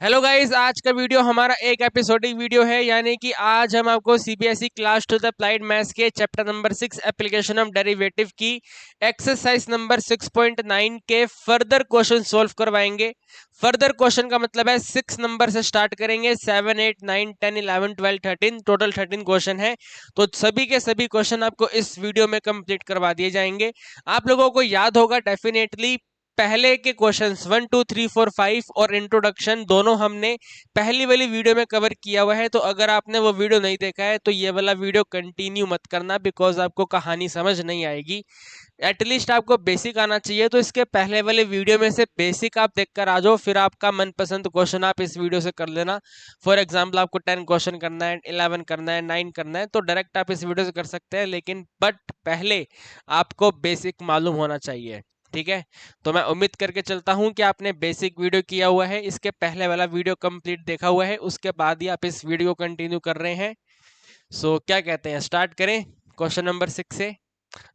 Hello guys, आज का video हमारा एक एपिसोडिक वीडियो है। यानी कि आज हम आपको सीबीएसई क्लास 2 अप्लाइड मैथ्स के chapter number 6 application of derivative की एक्सरसाइज नंबर 6.9 के फर्दर क्वेश्चन सॉल्व करवाएंगे। फर्दर क्वेश्चन का मतलब है 6 नंबर से स्टार्ट करेंगे। 7, 8, 9, 10, 11, 12, 13 टोटल 13 क्वेश्चन है। तो सभी के सभी क्वेश्चन आपको इस वीडियो में कंप्लीट करवा दिए जाएंगे। आप लोगों को याद होगा डेफिनेटली, पहले के क्वेश्चंस 1, 2, 3, 4, 5 और इंट्रोडक्शन दोनों हमने पहली वाली वीडियो में कवर किया हुआ है। तो अगर आपने वो वीडियो नहीं देखा है तो ये वाला वीडियो कंटिन्यू मत करना, बिकॉज आपको कहानी समझ नहीं आएगी। एटलीस्ट आपको बेसिक आना चाहिए। तो इसके पहले वाले वीडियो में से बेसिक आप देखकर आ जाओ, फिर आपका मनपसंद क्वेश्चन आप इस वीडियो से कर लेना। फॉर एग्जाम्पल, आपको 10 क्वेश्चन करना है, 11 करना है, 9 करना है, तो डायरेक्ट आप इस वीडियो से कर सकते हैं। लेकिन बट पहले आपको बेसिक मालूम होना चाहिए, ठीक है। तो मैं उम्मीद करके चलता हूं कि आपने बेसिक वीडियो किया हुआ है, इसके पहले वाला वीडियो कंप्लीट देखा हुआ है, उसके बाद ही आप इस वीडियो को कंटिन्यू कर रहे हैं। क्या कहते हैं, स्टार्ट करें क्वेश्चन नंबर 6 से।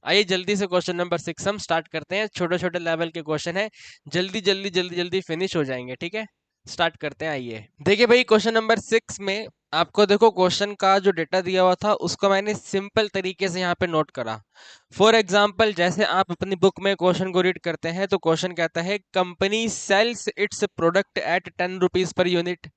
आइए जल्दी से क्वेश्चन नंबर 6 हम स्टार्ट करते हैं। छोटे छोटे लेवल के क्वेश्चन है, जल्दी जल्दी जल्दी जल्दी फिनिश हो जाएंगे, ठीक है। स्टार्ट करते हैं। आइए देखिए भाई, क्वेश्चन नंबर 6 में आपको देखो क्वेश्चन का जो डेटा दिया हुआ था उसको मैंने सिंपल तरीके से यहाँ पे नोट करा। फॉर एग्जाम्पल, जैसे आप अपनी बुक में क्वेश्चन को रीड करते हैं तो क्वेश्चन कहता है company sells its product at 10 rupees per unit.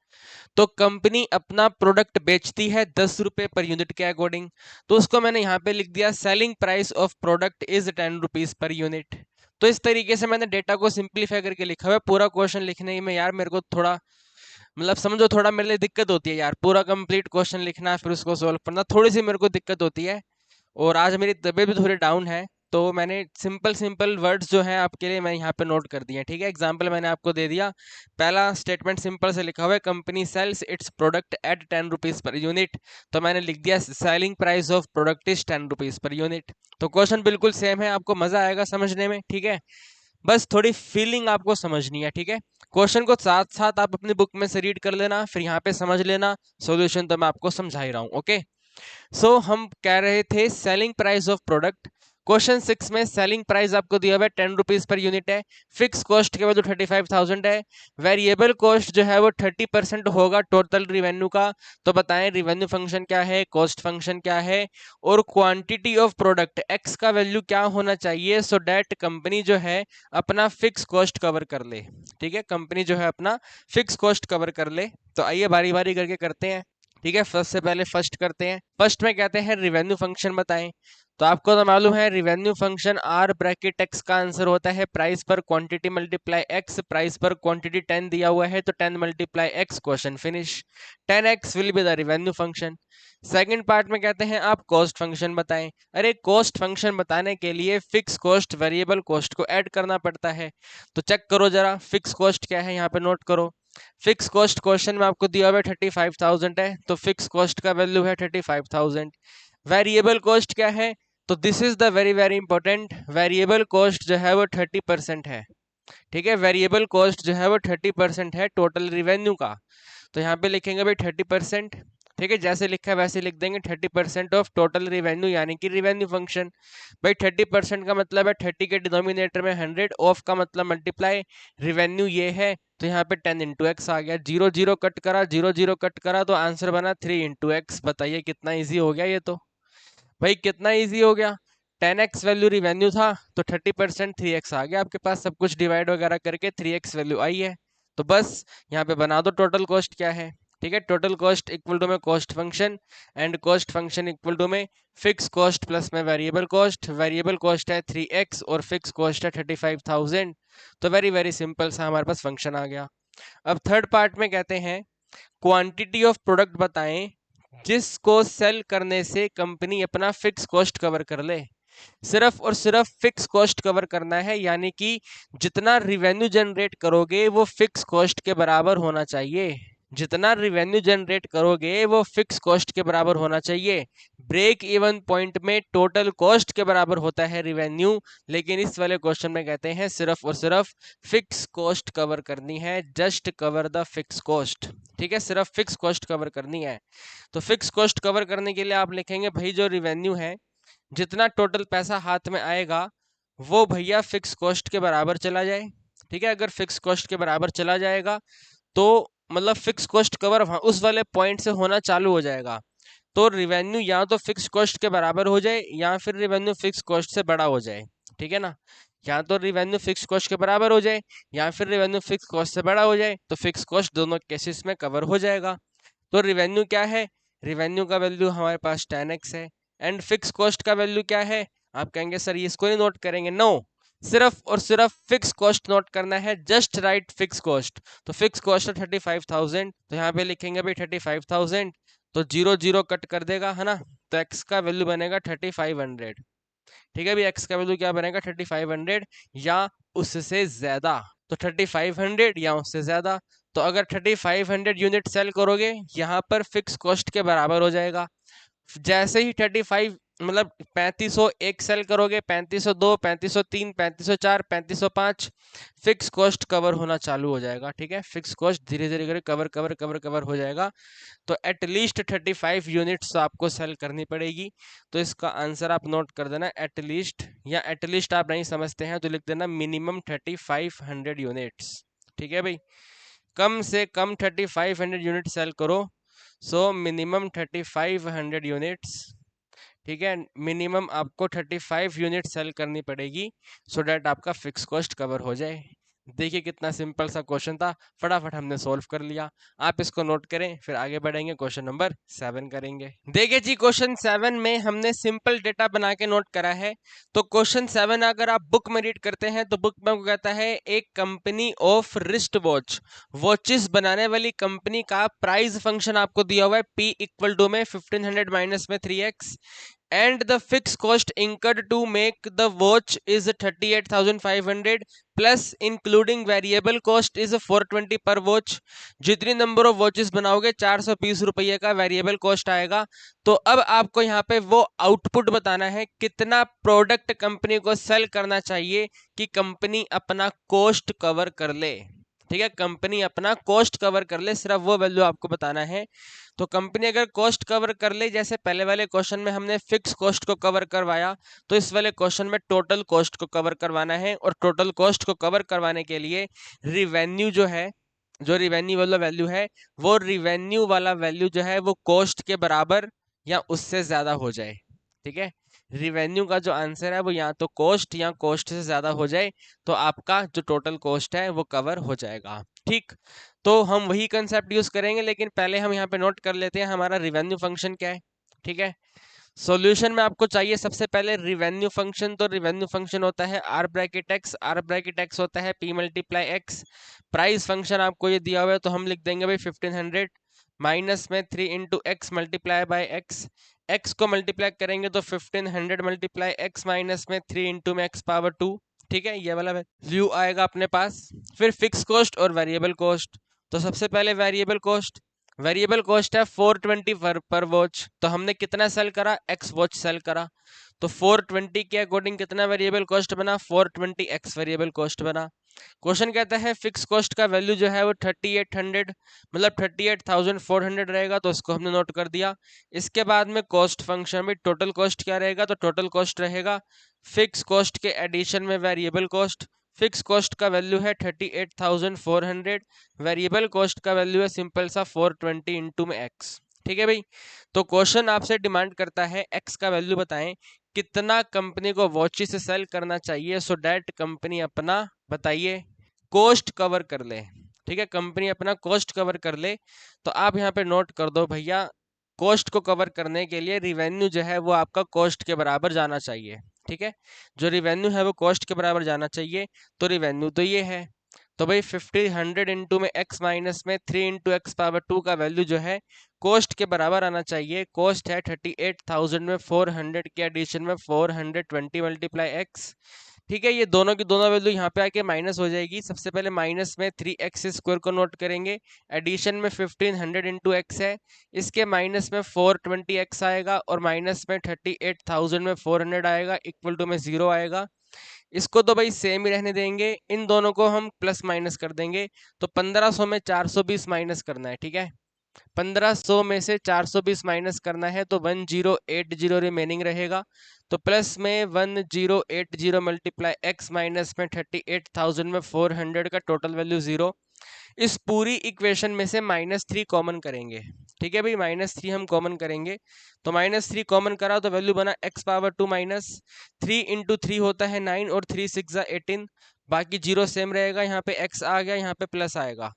तो कंपनी अपना प्रोडक्ट बेचती है 10 रुपए पर यूनिट के अकॉर्डिंग। तो उसको मैंने यहाँ पे लिख दिया selling price of product is 10 rupees per unit. तो इस तरीके से मैंने डेटा को सिंप्लीफाई करके लिखा हुआ है। पूरा क्वेश्चन लिखने में यार मेरे को थोड़ा, मतलब समझो, थोड़ा मेरे लिए दिक्कत होती है यार। पूरा कंप्लीट क्वेश्चन लिखना फिर उसको सोल्व करना, थोड़ी सी मेरे को दिक्कत होती है। और आज मेरी तबीयत भी थोड़ी डाउन है, तो मैंने सिंपल सिंपल वर्ड्स जो हैं आपके लिए मैं यहाँ पे नोट कर दिए हैं, ठीक है। एग्जांपल मैंने आपको दे दिया। पहला स्टेटमेंट सिंपल से लिखा हुआ है company sells its product at 10 rupees per unit. तो मैंने लिख दिया selling price of product is 10 rupees per unit. तो क्वेश्चन बिल्कुल सेम है, आपको मजा आएगा समझने में, ठीक है। बस थोड़ी फीलिंग आपको समझनी है, ठीक है। क्वेश्चन को साथ साथ आप अपनी बुक में से रीड कर लेना, फिर यहाँ पे समझ लेना। सॉल्यूशन तो मैं आपको समझा ही रहा हूँ, ओके। हम कह रहे थे selling price of product. Question 6 में सेलिंग प्राइस आपको दिया हुआ है 10 रुपीज पर यूनिट है। फिक्स कॉस्ट के वैल्यू 35,000 है। वेरिएबल कॉस्ट जो है वो 30% होगा टोटल रिवेन्यू का। तो बताएं रिवेन्यू फंक्शन क्या है, कॉस्ट फंक्शन क्या है, और क्वांटिटी ऑफ प्रोडक्ट एक्स का वैल्यू क्या होना चाहिए, सो डैट कंपनी जो है अपना फिक्स कॉस्ट कवर कर ले, ठीक है। कंपनी जो है अपना फिक्स कॉस्ट कवर कर ले। तो आइए बारी बारी करके करते हैं, ठीक है। फर्स्ट से पहले फर्स्ट करते हैं। फर्स्ट में कहते हैं रिवेन्यू फंक्शन बताएं। तो आपको तो मालूम है revenue function r bracket x का आंसर होता है प्राइस पर क्वांटिटी मल्टीप्लाई एक्स। प्राइस पर क्वांटिटी 10 दिया हुआ है तो 10 multiply x, question finish. 10x will be the revenue function. Second part में कहते हैं आप कॉस्ट फंक्शन बताएं। अरे कॉस्ट फंक्शन बताने के लिए फिक्स कॉस्ट वेरिएबल कॉस्ट को ऐड करना पड़ता है। तो चेक करो जरा फिक्स कॉस्ट क्या है, यहाँ पे नोट करो। फिक्स कॉस्ट क्वेश्चन में आपको दिया हुआ है 35,000 है, तो फिक्स कॉस्ट का वैल्यू है 35,000। वेरिएबल कॉस्ट क्या है, तो this is the very very important, variable cost जो है वो 30% है, ठीक है। वेरिएबल कॉस्ट जो है वो 30% है टोटल रिवेन्यू का। तो यहाँ पे लिखेंगे भाई 30%, ठीक है। जैसे लिखा है वैसे लिख देंगे 30% ऑफ टोटल रिवेन्यू, यानी कि रिवेन्यू फंक्शन। भाई 30% का मतलब है 30 के डिनोमिनेटर में 100, ऑफ का मतलब मल्टीप्लाई, रिवेन्यू ये है। तो यहाँ पे 10 इंटू एक्स आ गया। 0 0 कट करा, 0 0 कट करा, तो आंसर बना 3 इंटू एक्स। बताइए कितना ईजी हो गया ये तो। भाई कितना ईजी हो गया। 10x वैल्यू रिवेन्यू था, तो 30% 3x आ गया आपके पास। सब कुछ डिवाइड वगैरह करके 3x वैल्यू आई है। तो बस यहाँ पे बना दो टोटल कॉस्ट क्या है, ठीक है। टोटल कॉस्ट इक्वल टू में cost function, and cost function equal to में फिक्स कॉस्ट प्लस में वेरिएबल कॉस्ट। वेरिएबल कॉस्ट है 3x और फिक्स कॉस्ट है 35,000। तो वेरी वेरी सिंपल सा हमारे पास फंक्शन आ गया। अब थर्ड पार्ट में कहते हैं क्वांटिटी ऑफ प्रोडक्ट बताएं जिसको सेल करने से कंपनी अपना फिक्स कॉस्ट कवर कर ले। सिर्फ और सिर्फ फिक्स कॉस्ट कवर करना है, यानी कि जितना रिवेन्यू जनरेट करोगे वो फिक्स कॉस्ट के बराबर होना चाहिए। जितना रिवेन्यू जनरेट करोगे वो फिक्स कॉस्ट के बराबर होना चाहिए। ब्रेक इवन पॉइंट में टोटल कॉस्ट के बराबर होता है रिवेन्यू, लेकिन इस वाले क्वेश्चन में कहते हैं सिर्फ और सिर्फ फिक्स कॉस्ट कवर करनी है, just cover the fix cost, ठीक है। सिर्फ फिक्स कॉस्ट कवर करनी है। तो फिक्स कॉस्ट कवर करने के लिए आप लिखेंगे भाई जो रिवेन्यू है, जितना टोटल पैसा हाथ में आएगा वो भैया फिक्स कॉस्ट के बराबर चला जाए, ठीक है। अगर फिक्स कॉस्ट के बराबर चला जाएगा तो मतलब फिक्स कॉस्ट कवर उस वाले पॉइंट से होना चालू हो जाएगा। तो रिवेन्यू या तो फिक्स कॉस्ट के बराबर हो जाए या फिर रिवेन्यू फिक्स कॉस्ट से बड़ा हो जाए, ठीक है ना। या तो रिवेन्यू फिक्स कॉस्ट के बराबर हो जाए या फिर रिवेन्यू फिक्स कॉस्ट से बड़ा हो जाए, तो फिक्स कॉस्ट दोनों केसेस में कवर हो जाएगा। तो रिवेन्यू क्या है, रिवेन्यू का वैल्यू हमारे पास 10x है। एंड फिक्स कॉस्ट का वैल्यू क्या है, आप कहेंगे सर ये इसको नहीं नोट करेंगे, नो, सिर्फ और सिर्फ फिक्स कॉस्ट नोट करना है, जस्ट राइट फिक्स कॉस्ट। तो फिक्स कॉस्ट है 35,000, तो यहाँ पे लिखेंगे भाई 35,000, तो जीरो जीरो कट कर देगा, है ना। तो x का वैल्यू बनेगा 3500, ठीक है भाई। x का वैल्यू क्या बनेगा 3500 या उससे ज्यादा। तो 3500 या उससे ज्यादा। तो अगर 3500 यूनिट सेल करोगे यहाँ पर फिक्स कॉस्ट के बराबर हो जाएगा। जैसे ही 35 मतलब 3501 सेल करोगे, 3502, 3503, 3504, 3505, फिक्स कॉस्ट कवर होना चालू हो जाएगा, ठीक है। फिक्स कॉस्ट धीरे धीरे करके कवर कवर कवर कवर हो जाएगा। तो एटलीस्ट 35 यूनिट्स आपको सेल करनी पड़ेगी। तो इसका आंसर आप नोट कर देना एटलीस्ट, या एटलीस्ट आप नहीं समझते हैं तो लिख देना मिनिमम 3500 यूनिट्स, ठीक है भाई। कम से कम 3500 यूनिट सेल करो। सो मिनिमम 3500 यूनिट्स, ठीक है। मिनिमम आपको 35 यूनिट सेल करनी पड़ेगी सो डैट आपका फिक्स कॉस्ट कवर हो जाए। देखिए कितना सिंपल सा क्वेश्चन था, फटाफट हमने सॉल्व कर लिया। आप इसको नोट करें, फिर आगे बढ़ेंगे, क्वेश्चन नंबर 7 करेंगे। देखिए जी क्वेश्चन 7 में हमने सिंपल डेटा बना के नोट करा है। तो क्वेश्चन 7 अगर आप बुक में रीड करते हैं तो बुक में आपको कहता है एक company of wrist watch, watches बनाने वाली कंपनी का प्राइस फंक्शन आपको दिया हुआ है P इक्वल टू में 1500 माइनस में 3x, and the fixed cost incurred to make the watch is 38,500 plus including variable cost is 420 per watch। जितनी नंबर ऑफ वॉचेस बनाओगे 420 रुपये का वेरिएबल कॉस्ट आएगा। तो अब आपको यहाँ पे वो आउटपुट बताना है कितना प्रोडक्ट कंपनी को सेल करना चाहिए कि कंपनी अपना कॉस्ट कवर कर ले, ठीक है। कंपनी अपना कॉस्ट कवर कर ले, सिर्फ वो वैल्यू आपको बताना है। तो कंपनी अगर कॉस्ट कवर कर ले, जैसे पहले वाले क्वेश्चन में हमने फिक्स कॉस्ट को कवर करवाया, तो इस वाले क्वेश्चन में टोटल कॉस्ट को कवर करवाना है। और टोटल कॉस्ट को कवर करवाने के लिए रिवेन्यू जो है, जो रिवेन्यू वाला वैल्यू है, वो रिवेन्यू वाला वैल्यू जो है वो कॉस्ट के बराबर या उससे ज्यादा हो जाए, ठीक है। रिवेन्यू का जो आंसर है वो या तो कॉस्ट या कॉस्ट से ज्यादा हो जाए, तो आपका जो टोटल कॉस्ट है वो कवर हो जाएगा, ठीक। तो हम वही कंसेप्ट यूज करेंगे, लेकिन पहले हम यहाँ पे नोट कर लेते हैं हमारा रिवेन्यू फंक्शन क्या है, ठीक है। सॉल्यूशन में आपको चाहिए सबसे पहले रिवेन्यू फंक्शन। तो रिवेन्यू फंक्शन होता है r bracket x, r bracket x होता है p multiply x. Price function आपको ये दिया हुआ है तो हम लिख देंगे भाई 1500 माइनस में 3 into x multiply by x. X को मल्टीप्लाई करेंगे तो 1500 मल्टीप्लाई एक्स माइनस में 3 इंटू में एक्स पावर 2, ठीक है। ये वाला वैल्यू आएगा अपने पास। फिर फिक्स कॉस्ट और वेरिएबल कॉस्ट। तो सबसे पहले वेरिएबल कॉस्ट, वेरिएबल कॉस्ट है 420 पर वॉच। तो हमने कितना सेल करा, एक्स वॉच सेल करा। तो 420 के अकॉर्डिंग कितना वेरिएबल कॉस्ट बना, 420 एक्स वेरिएबल कॉस्ट बना। क्वेश्चन कहता है फिक्स कॉस्ट का वैल्यू जो है वो 3800 मतलब 38,400 रहेगा, तो इसको हमने नोट कर दिया। इसके बाद में कॉस्ट फंक्शन में टोटल कॉस्ट क्या रहेगा, तो टोटल कॉस्ट रहेगा फिक्स कॉस्ट के एडिशन में वेरिएबल कॉस्ट। फिक्स कॉस्ट का वैल्यू है 38,400, वेरिएबल कॉस्ट का वैल्यू है सिंपल सा 420 इंटू में एक्स, ठीक है भाई। तो क्वेश्चन आपसे डिमांड करता है एक्स का वैल्यू बताएं कितना कंपनी को वॉचेस सेल करना चाहिए सो डैट कंपनी अपना, बताइए, कॉस्ट कवर कर ले, ठीक है। कंपनी अपना कॉस्ट कवर कर ले। तो आप यहाँ पे नोट कर दो भैया, कॉस्ट को कवर करने के लिए रिवेन्यू जो है वो आपका कॉस्ट के बराबर जाना चाहिए, ठीक है। जो रिवेन्यू है वो कॉस्ट के बराबर जाना चाहिए। तो रिवेन्यू तो ये है, तो भाई 1500 इंटू में एक्स माइनस में 3 इंटू एक्स पावर 2 का वैल्यू जो है कॉस्ट के बराबर आना चाहिए। कॉस्ट है 38,000 में 400 के एडिशन में 420 मल्टीप्लाई एक्स, ठीक है। ये दोनों की दोनों वैल्यू यहाँ पे आके माइनस हो जाएगी। सबसे पहले माइनस में 3x स्क्वायर को नोट करेंगे, एडिशन में 1500 इंटू एक्स है, इसके माइनस में 420x आएगा और माइनस में 38,000 में 400 आएगा, इक्वल टू में 0 आएगा। इसको तो भाई सेम ही रहने देंगे, इन दोनों को हम प्लस माइनस कर देंगे। तो 1500 में 420 माइनस करना है, ठीक है। 1500 में से 420 माइनस करना है तो 1080 रिमेनिंग रहेगा। तो प्लस में 1080 मल्टीप्लाई एक्स माइनस में 38,000 में 400 का टोटल वैल्यू 0। इस पूरी इक्वेशन में से -3 कॉमन करेंगे। ठीक है भाई, -3 हम कॉमन करेंगे, तो -3 कॉमन करा तो वैल्यू बना x⁻2 -3 इंटू 3 होता है 9 और 3 6 18, बाकी जीरो सेम रहेगा, यहाँ पे x आ गया, यहाँ पे प्लस आएगा,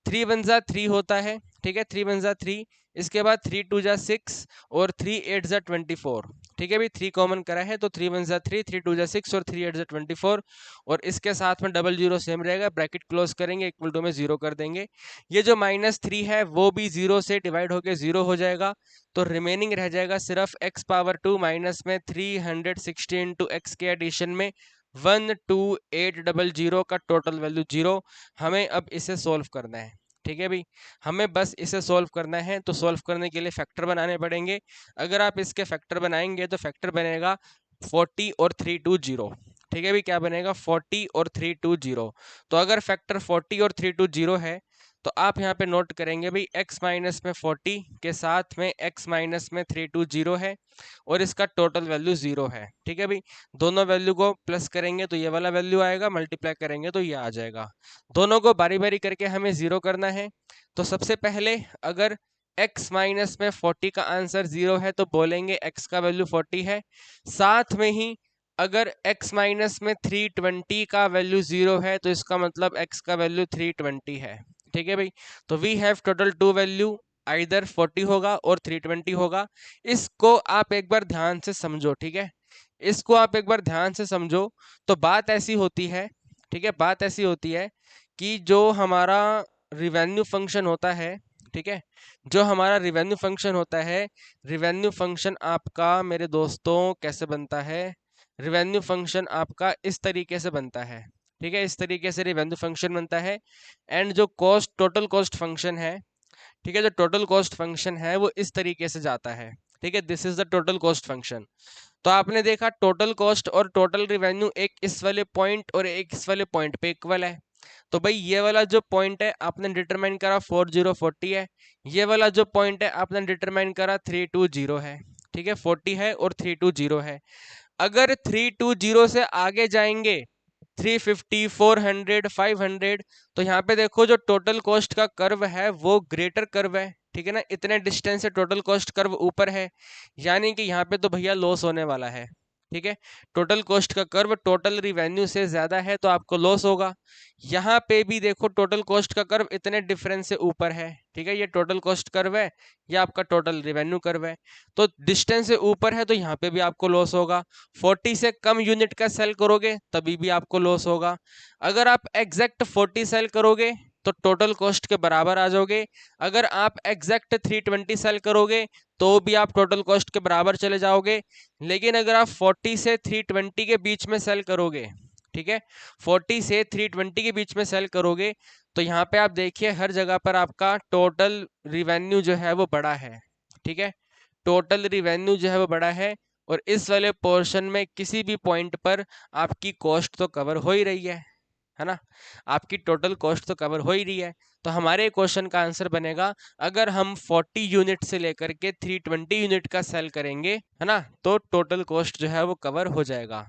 3 1 जा 3 होता है। ठीक है, 3 1 जा 3, इसके बाद 3 2 जा 6 और 3 8 जा 24। ठीक है भाई, 3 कॉमन करा है तो 3 1 जा 3, 3 2 जा 6 और 3 8 जा 24, और इसके साथ में डबल जीरो सेम रहेगा, ब्रैकेट क्लोज करेंगे, इक्वल टू में जीरो कर देंगे। ये जो -3 है वो भी जीरो से डिवाइड होके जीरो हो जाएगा, तो रिमेनिंग रह जाएगा सिर्फ x⁻2 माइनस में 360 इंटू एक्स के एडिशन में 12800 का टोटल वैल्यू जीरो। हमें अब इसे सोल्व करना है। ठीक है भाई, हमें बस इसे सोल्व करना है, तो सोल्व करने के लिए फैक्टर बनाने पड़ेंगे। अगर आप इसके फैक्टर बनाएंगे तो फैक्टर बनेगा 40 और 320। ठीक है भाई, क्या बनेगा 40 और 320। तो अगर फैक्टर 40 और 320 है तो आप यहाँ पे नोट करेंगे भाई x माइनस में 40 के साथ में x माइनस में 320 है और इसका टोटल वैल्यू जीरो है। ठीक है भाई, दोनों वैल्यू को प्लस करेंगे तो ये वाला वैल्यू आएगा, मल्टीप्लाई करेंगे तो ये आ जाएगा। दोनों को बारी बारी करके हमें जीरो करना है। तो सबसे पहले अगर x माइनस में 40 का आंसर जीरो है तो बोलेंगे x का वैल्यू 40 है। साथ में ही अगर x माइनस में 320 का वैल्यू जीरो है तो इसका मतलब x का वैल्यू 320 है। ठीक है भाई, तो we have total two value, either 40 होगा और 320 होगा। इसको आप एक बार ध्यान से समझो। ठीक है, इसको आप एक बार ध्यान से समझो। तो बात ऐसी होती है, ठीक है, बात ऐसी होती है कि जो हमारा रिवेन्यू फंक्शन होता है, ठीक है, जो हमारा रिवेन्यू फंक्शन होता है, रिवेन्यू फंक्शन आपका मेरे दोस्तों कैसे बनता है, रिवेन्यू फंक्शन आपका इस तरीके से बनता है। ठीक है, इस तरीके से रिवेन्यू फंक्शन बनता है। एंड जो कॉस्ट, टोटल कॉस्ट फंक्शन है, ठीक है, जो टोटल कॉस्ट फंक्शन है वो इस तरीके से जाता है। ठीक है, this is the total cost function. तो आपने देखा टोटल कॉस्ट और टोटल रिवेन्यू एक इस वाले पॉइंट और एक इस वाले पॉइंट पे इक्वल है। तो भाई ये वाला जो पॉइंट है आपने डिटरमाइन करा 4040 है, ये वाला जो पॉइंट है आपने डिटरमाइन करा 320 है। ठीक है, 40 है और 320 है। अगर 320 से आगे जाएंगे 350 400 500, तो यहाँ पे देखो जो टोटल कॉस्ट का कर्व है वो ग्रेटर कर्व है। ठीक है ना, इतने डिस्टेंस से टोटल कॉस्ट कर्व ऊपर है, यानी कि यहाँ पे तो भैया लॉस होने वाला है। ठीक है, टोटल कॉस्ट का कर्व टोटल रिवेन्यू से ज्यादा है तो आपको लॉस होगा। यहाँ पे भी देखो टोटल कॉस्ट का कर्व इतने डिफरेंस से ऊपर है। ठीक है, ये टोटल कॉस्ट कर्व है, ये आपका टोटल रिवेन्यू कर्व है, तो डिस्टेंस से ऊपर है तो यहाँ पे भी आपको लॉस होगा। 40 से कम यूनिट का सेल करोगे तभी भी आपको लॉस होगा। अगर आप एग्जैक्ट 40 सेल करोगे तो टोटल कॉस्ट के बराबर आ जाओगे। अगर आप एग्जैक्ट 320 सेल करोगे तो भी आप टोटल कॉस्ट के बराबर चले जाओगे। लेकिन अगर आप 40 से 320 के बीच में सेल करोगे, ठीक है, 40 से 320 के बीच में सेल करोगे, तो यहाँ पे आप देखिए हर जगह पर आपका टोटल रिवेन्यू जो है वो बड़ा है। ठीक है, टोटल रिवेन्यू जो है वो बड़ा है, और इस वाले पोर्शन में किसी भी पॉइंट पर आपकी कॉस्ट तो कवर हो ही रही है ना, आपकी टोटल कॉस्ट तो कवर हो ही रही है। तो हमारे क्वेश्चन का आंसर बनेगा, अगर हम 40 यूनिट से लेकर के 320 यूनिट का सेल करेंगे, है ना, तो टोटल कॉस्ट जो है वो कवर हो जाएगा।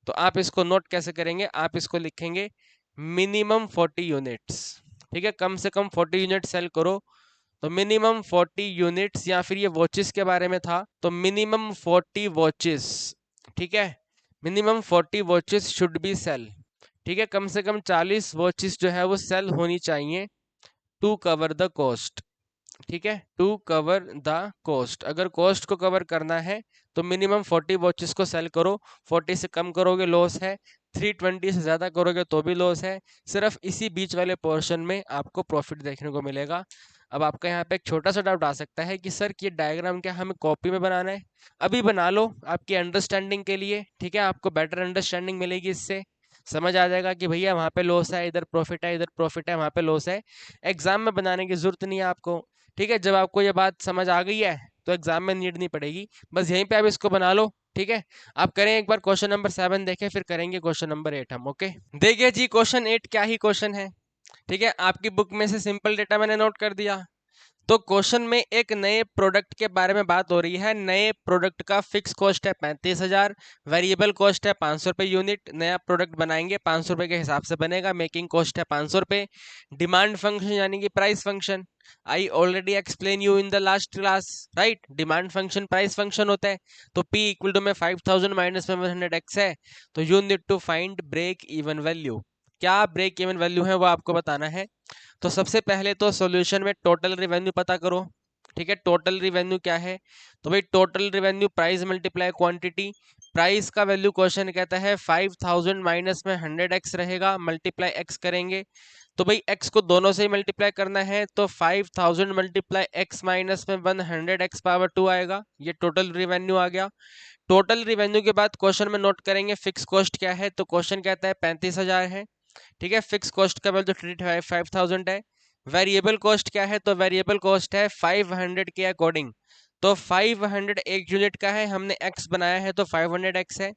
तो आप इसको नोट कैसे करेंगे, आप इसको लिखेंगे मिनिमम 40 यूनिट्स। ठीक है, कम से कम 40 यूनिट सेल करो, तो मिनिमम 40 यूनिट्स, या फिर ये वॉचेस के बारे में था तो मिनिमम 40 वॉचेस। ठीक है, minimum 40 watches should be sell. ठीक है, कम से कम 40 वॉचेस जो है वो सेल होनी चाहिए टू कवर द कॉस्ट। ठीक है, टू कवर द कॉस्ट, अगर कॉस्ट को कवर करना है तो मिनिमम 40 वॉचेस को सेल करो। 40 से कम करोगे लॉस है, 320 से ज़्यादा करोगे तो भी लॉस है। सिर्फ इसी बीच वाले पोर्शन में आपको प्रॉफिट देखने को मिलेगा। अब आपका यहाँ पे एक छोटा सा डाउट आ सकता है कि सर ये डायग्राम क्या हमें कॉपी में बनाना है? अभी बना लो आपकी अंडरस्टैंडिंग के लिए। ठीक है, आपको बेटर अंडरस्टैंडिंग मिलेगी, इससे समझ आ जाएगा कि भैया वहाँ पे लॉस है, इधर प्रॉफिट है, इधर प्रॉफिट है, वहाँ पे लॉस है। एग्जाम में बनाने की जरूरत नहीं है आपको। ठीक है, जब आपको ये बात समझ आ गई है तो एग्जाम में नीड नहीं पड़ेगी, बस यहीं पे आप इसको बना लो। ठीक है, आप करें एक बार क्वेश्चन नंबर 7 देखें, फिर करेंगे क्वेश्चन नंबर 8 हम। ओके, देखिए जी क्वेश्चन 8 क्या ही क्वेश्चन है। ठीक है, आपकी बुक में से सिंपल डेटा मैंने नोट कर दिया। तो क्वेश्चन में एक नए प्रोडक्ट के बारे में बात हो रही है। नए प्रोडक्ट का फिक्स कॉस्ट है 35,000, वेरिएबल कॉस्ट है 500 रुपये यूनिट। नया प्रोडक्ट बनाएंगे 500 रुपये के हिसाब से बनेगा, मेकिंग कॉस्ट है 500 रुपये। डिमांड फंक्शन यानी कि price function, I already explain you in the last class, right. Demand function price function होता है। तो P इक्वल टू में 5000 माइनस में 100x है, तो you need to find break even value. क्या ब्रेक इवन वैल्यू है वो आपको बताना है। तो सबसे पहले तो सॉल्यूशन में टोटल रिवेन्यू पता करो, ठीक है। टोटल रिवेन्यू क्या है, तो भाई total revenue price multiply quantity. Price का वैल्यू क्वेश्चन कहता है 5000 माइनस में 100x रहेगा, मल्टीप्लाई x करेंगे। तो भाई x को दोनों से ही मल्टीप्लाई करना है, तो 5000 मल्टीप्लाई x माइनस में 100x पावर 2 आएगा, ये टोटल रिवेन्यू आ गया। टोटल रिवेन्यू के बाद क्वेश्चन में नोट करेंगे फिक्स कॉस्ट क्या है, तो क्वेश्चन कहता है 35,000 है, ठीक है। फिक्स कॉस्ट का वैल्यू 35,000 है। वेरिएबल कॉस्ट क्या है, तो वेरिएबल कॉस्ट है 500 के अकॉर्डिंग। तो 500 एक यूनिट का है, हमने x बनाया है तो 500x है।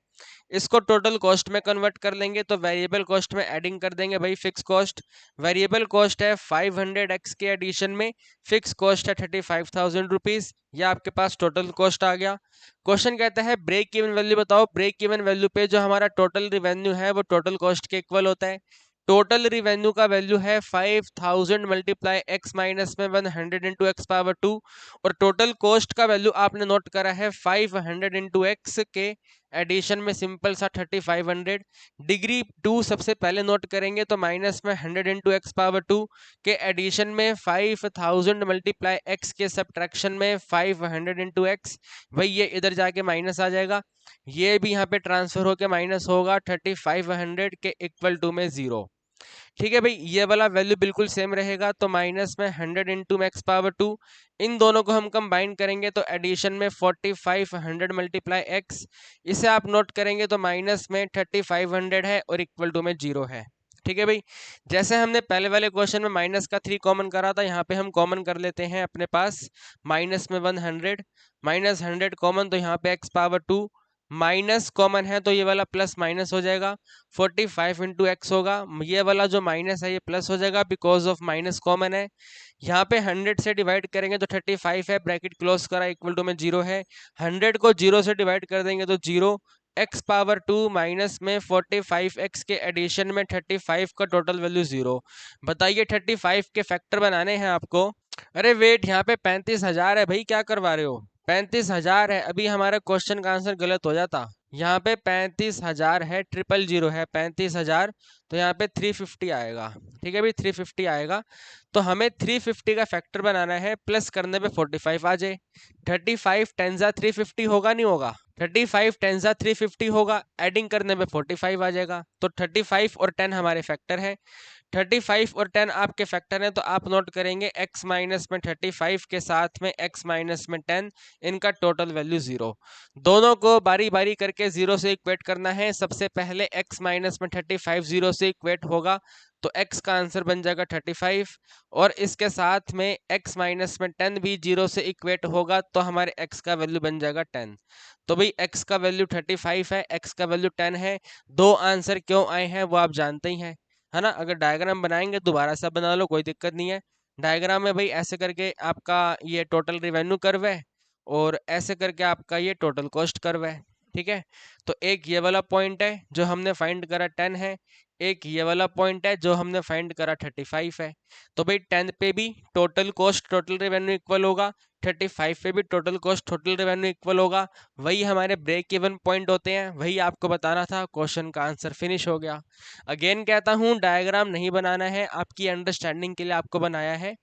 इसको टोटल कॉस्ट में कन्वर्ट कर लेंगे, तो वेरिएबल कॉस्ट में एडिंग कर देंगे भाई फिक्स कॉस्ट। वेरिएबल कॉस्ट है 500x के एडिशन में फिक्स कॉस्ट है 35,000 रुपीज। यह आपके पास टोटल कॉस्ट आ गया। क्वेश्चन कहता है ब्रेक इवन वैल्यू बताओ। ब्रेक इवन वैल्यू पे जो हमारा टोटल रिवेन्यू है वो टोटल कॉस्ट के इक्वल होता है। टोटल रिवेन्यू का वैल्यू है 5000 मल्टीप्लाई x माइनस में 100 इंटू एक्स पावर 2, और टोटल कॉस्ट का वैल्यू आपने नोट करा है 500 इंटू एक्स के एडिशन में सिंपल सा 3500। डिग्री 2 सबसे पहले नोट करेंगे, तो माइनस में 100 इंटू एक्स पावर 2 के एडिशन में 5000 मल्टीप्लाई x के सब्ट्रैक्शन में 500 इंटू एक्स, भाई ये इधर जाके माइनस आ जाएगा, ये भी यहाँ पे ट्रांसफर होके माइनस होगा 3500 के इक्वल टू में 0। ठीक है भाई, ये वाला वैल्यू बिल्कुल सेम रहेगा, तो माइनस में 100 इंटू मैक्स पावर 2, इन दोनों को हम कंबाइन करेंगे तो एडिशन में 4500 मल्टीप्लाई एक्स, इसे आप नोट करेंगे तो माइनस में 3500 है और इक्वल टू में 0 है। ठीक है भाई, जैसे हमने पहले वाले क्वेश्चन में माइनस का 3 कॉमन करा था, यहाँ पे हम कॉमन कर लेते हैं अपने पास माइनस में 100, माइनस 100 कॉमन, तो यहाँ पे एक्स पावर 2 माइनस कॉमन है, तो ये वाला प्लस माइनस हो जाएगा, 45 इंटू एक्स होगा। ये वाला जो माइनस है ये प्लस हो जाएगा बिकॉज ऑफ माइनस कॉमन है। यहाँ पे 100 से डिवाइड करेंगे तो 35 है, ब्रैकेट क्लोज करा, इक्वल टू में 0 है। 100 को 0 से डिवाइड कर देंगे तो 0, एक्स पावर 2 माइनस में 45x के एडिशन में 35 का टोटल वैल्यू 0। बताइए 35 के फैक्टर बनाने हैं आपको। अरे वेट, यहाँ पे 35,000 है भाई, क्या करवा रहे हो। 35,000 है, अभी हमारा क्वेश्चन का आंसर गलत हो जाता। यहाँ पे 35,000 है, 000 है 35,000, तो यहाँ पे 350 आएगा। ठीक है भाई, 350 आएगा। तो हमें 350 का फैक्टर बनाना है, प्लस करने पे 45 आ जाए। 35 टेंजा 350 होगा नहीं होगा, 35 टेंजा 350 होगा, एडिंग करने पे 45 आ जाएगा। तो 35 और 10 हमारे फैक्टर है। 35 और 10 आपके फैक्टर हैं, तो आप नोट करेंगे x माइनस में 35 के साथ में x माइनस में 10, इनका टोटल वैल्यू 0। दोनों को बारी बारी करके 0 से इक्वेट करना है। सबसे पहले x माइनस में 35 0 से इक्वेट होगा, तो x का आंसर बन जाएगा 35, और इसके साथ में x माइनस में 10 भी 0 से इक्वेट होगा, तो हमारे x का वैल्यू बन जाएगा 10। तो भाई x का वैल्यू 35 है, x का वैल्यू 10 है। दो आंसर क्यों आए हैं वो आप जानते ही हैं, है ना। अगर डायग्राम बनाएंगे दोबारा से बना लो, कोई दिक्कत नहीं है। डायग्राम में भाई ऐसे करके आपका ये टोटल रिवेन्यू कर्व है, और ऐसे करके आपका ये टोटल कॉस्ट कर्व है। ठीक है, तो एक ये वाला पॉइंट है जो हमने फाइंड करा 10 है, एक ये वाला पॉइंट है जो हमने फाइंड करा 35 है। तो भाई 10 पे भी total cost total revenue equal होगा, 35 पे भी total cost total revenue equal होगा। वही हमारे ब्रेक इवन पॉइंट होते हैं, वही आपको बताना था। क्वेश्चन का आंसर फिनिश हो गया। अगेन कहता हूँ, डायग्राम नहीं बनाना है, आपकी अंडरस्टैंडिंग के लिए आपको बनाया है।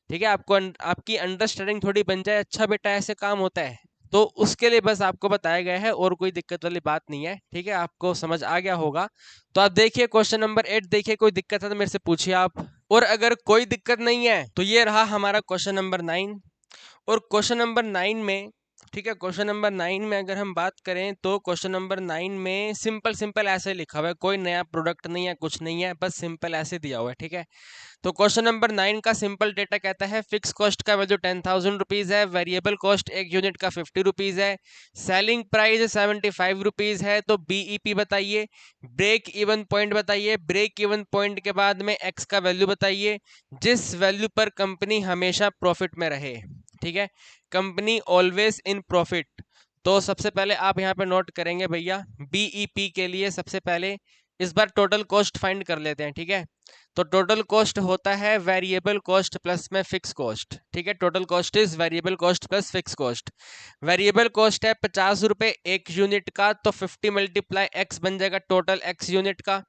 ठीक है, आपको आपकी अंडरस्टैंडिंग थोड़ी बन जाए, अच्छा बेटा ऐसे काम होता है, तो उसके लिए बस आपको बताया गया है, और कोई दिक्कत वाली बात नहीं है। ठीक है, आपको समझ आ गया होगा। तो आप देखिए क्वेश्चन नंबर 8, देखिए कोई दिक्कत है तो मेरे से पूछिए आप, और अगर कोई दिक्कत नहीं है तो ये रहा हमारा क्वेश्चन नंबर 9। और क्वेश्चन नंबर 9 में ठीक है, क्वेश्चन नंबर 9 में अगर हम बात करें तो क्वेश्चन नंबर 9 में सिंपल सिंपल ऐसे लिखा हुआ है, कोई नया प्रोडक्ट नहीं है, कुछ नहीं है, बस सिंपल ऐसे दिया हुआ है। ठीक है, तो क्वेश्चन नंबर 9 का सिंपल डेटा कहता है फिक्स कॉस्ट का वैल्यू 10,000 रुपीज है, वेरिएबल कॉस्ट एक यूनिट का 50 रुपीज है, सेलिंग प्राइस 75 रुपीज है। तो बीईपी बताइए, ब्रेक इवन पॉइंट बताइए, ब्रेक इवन पॉइंट के बाद में एक्स का वैल्यू बताइए जिस वैल्यू पर कंपनी हमेशा प्रॉफिट में रहे। ठीक है, कंपनी ऑलवेज इन प्रॉफिट। तो सबसे पहले आप यहाँ पे नोट करेंगे भैया, बीईपी के लिए सबसे पहले इस बार टोटल कॉस्ट फाइंड कर लेते हैं। ठीक है, तो टोटल कॉस्ट होता है वेरिएबल कॉस्ट प्लस में फिक्स कॉस्ट। ठीक है, total cost is variable cost plus fix cost. Variable cost है 50 रुपए एक यूनिट का, तो 50 मल्टीप्लाई एक्स बन जाएगा टोटल एक्स यूनिट का।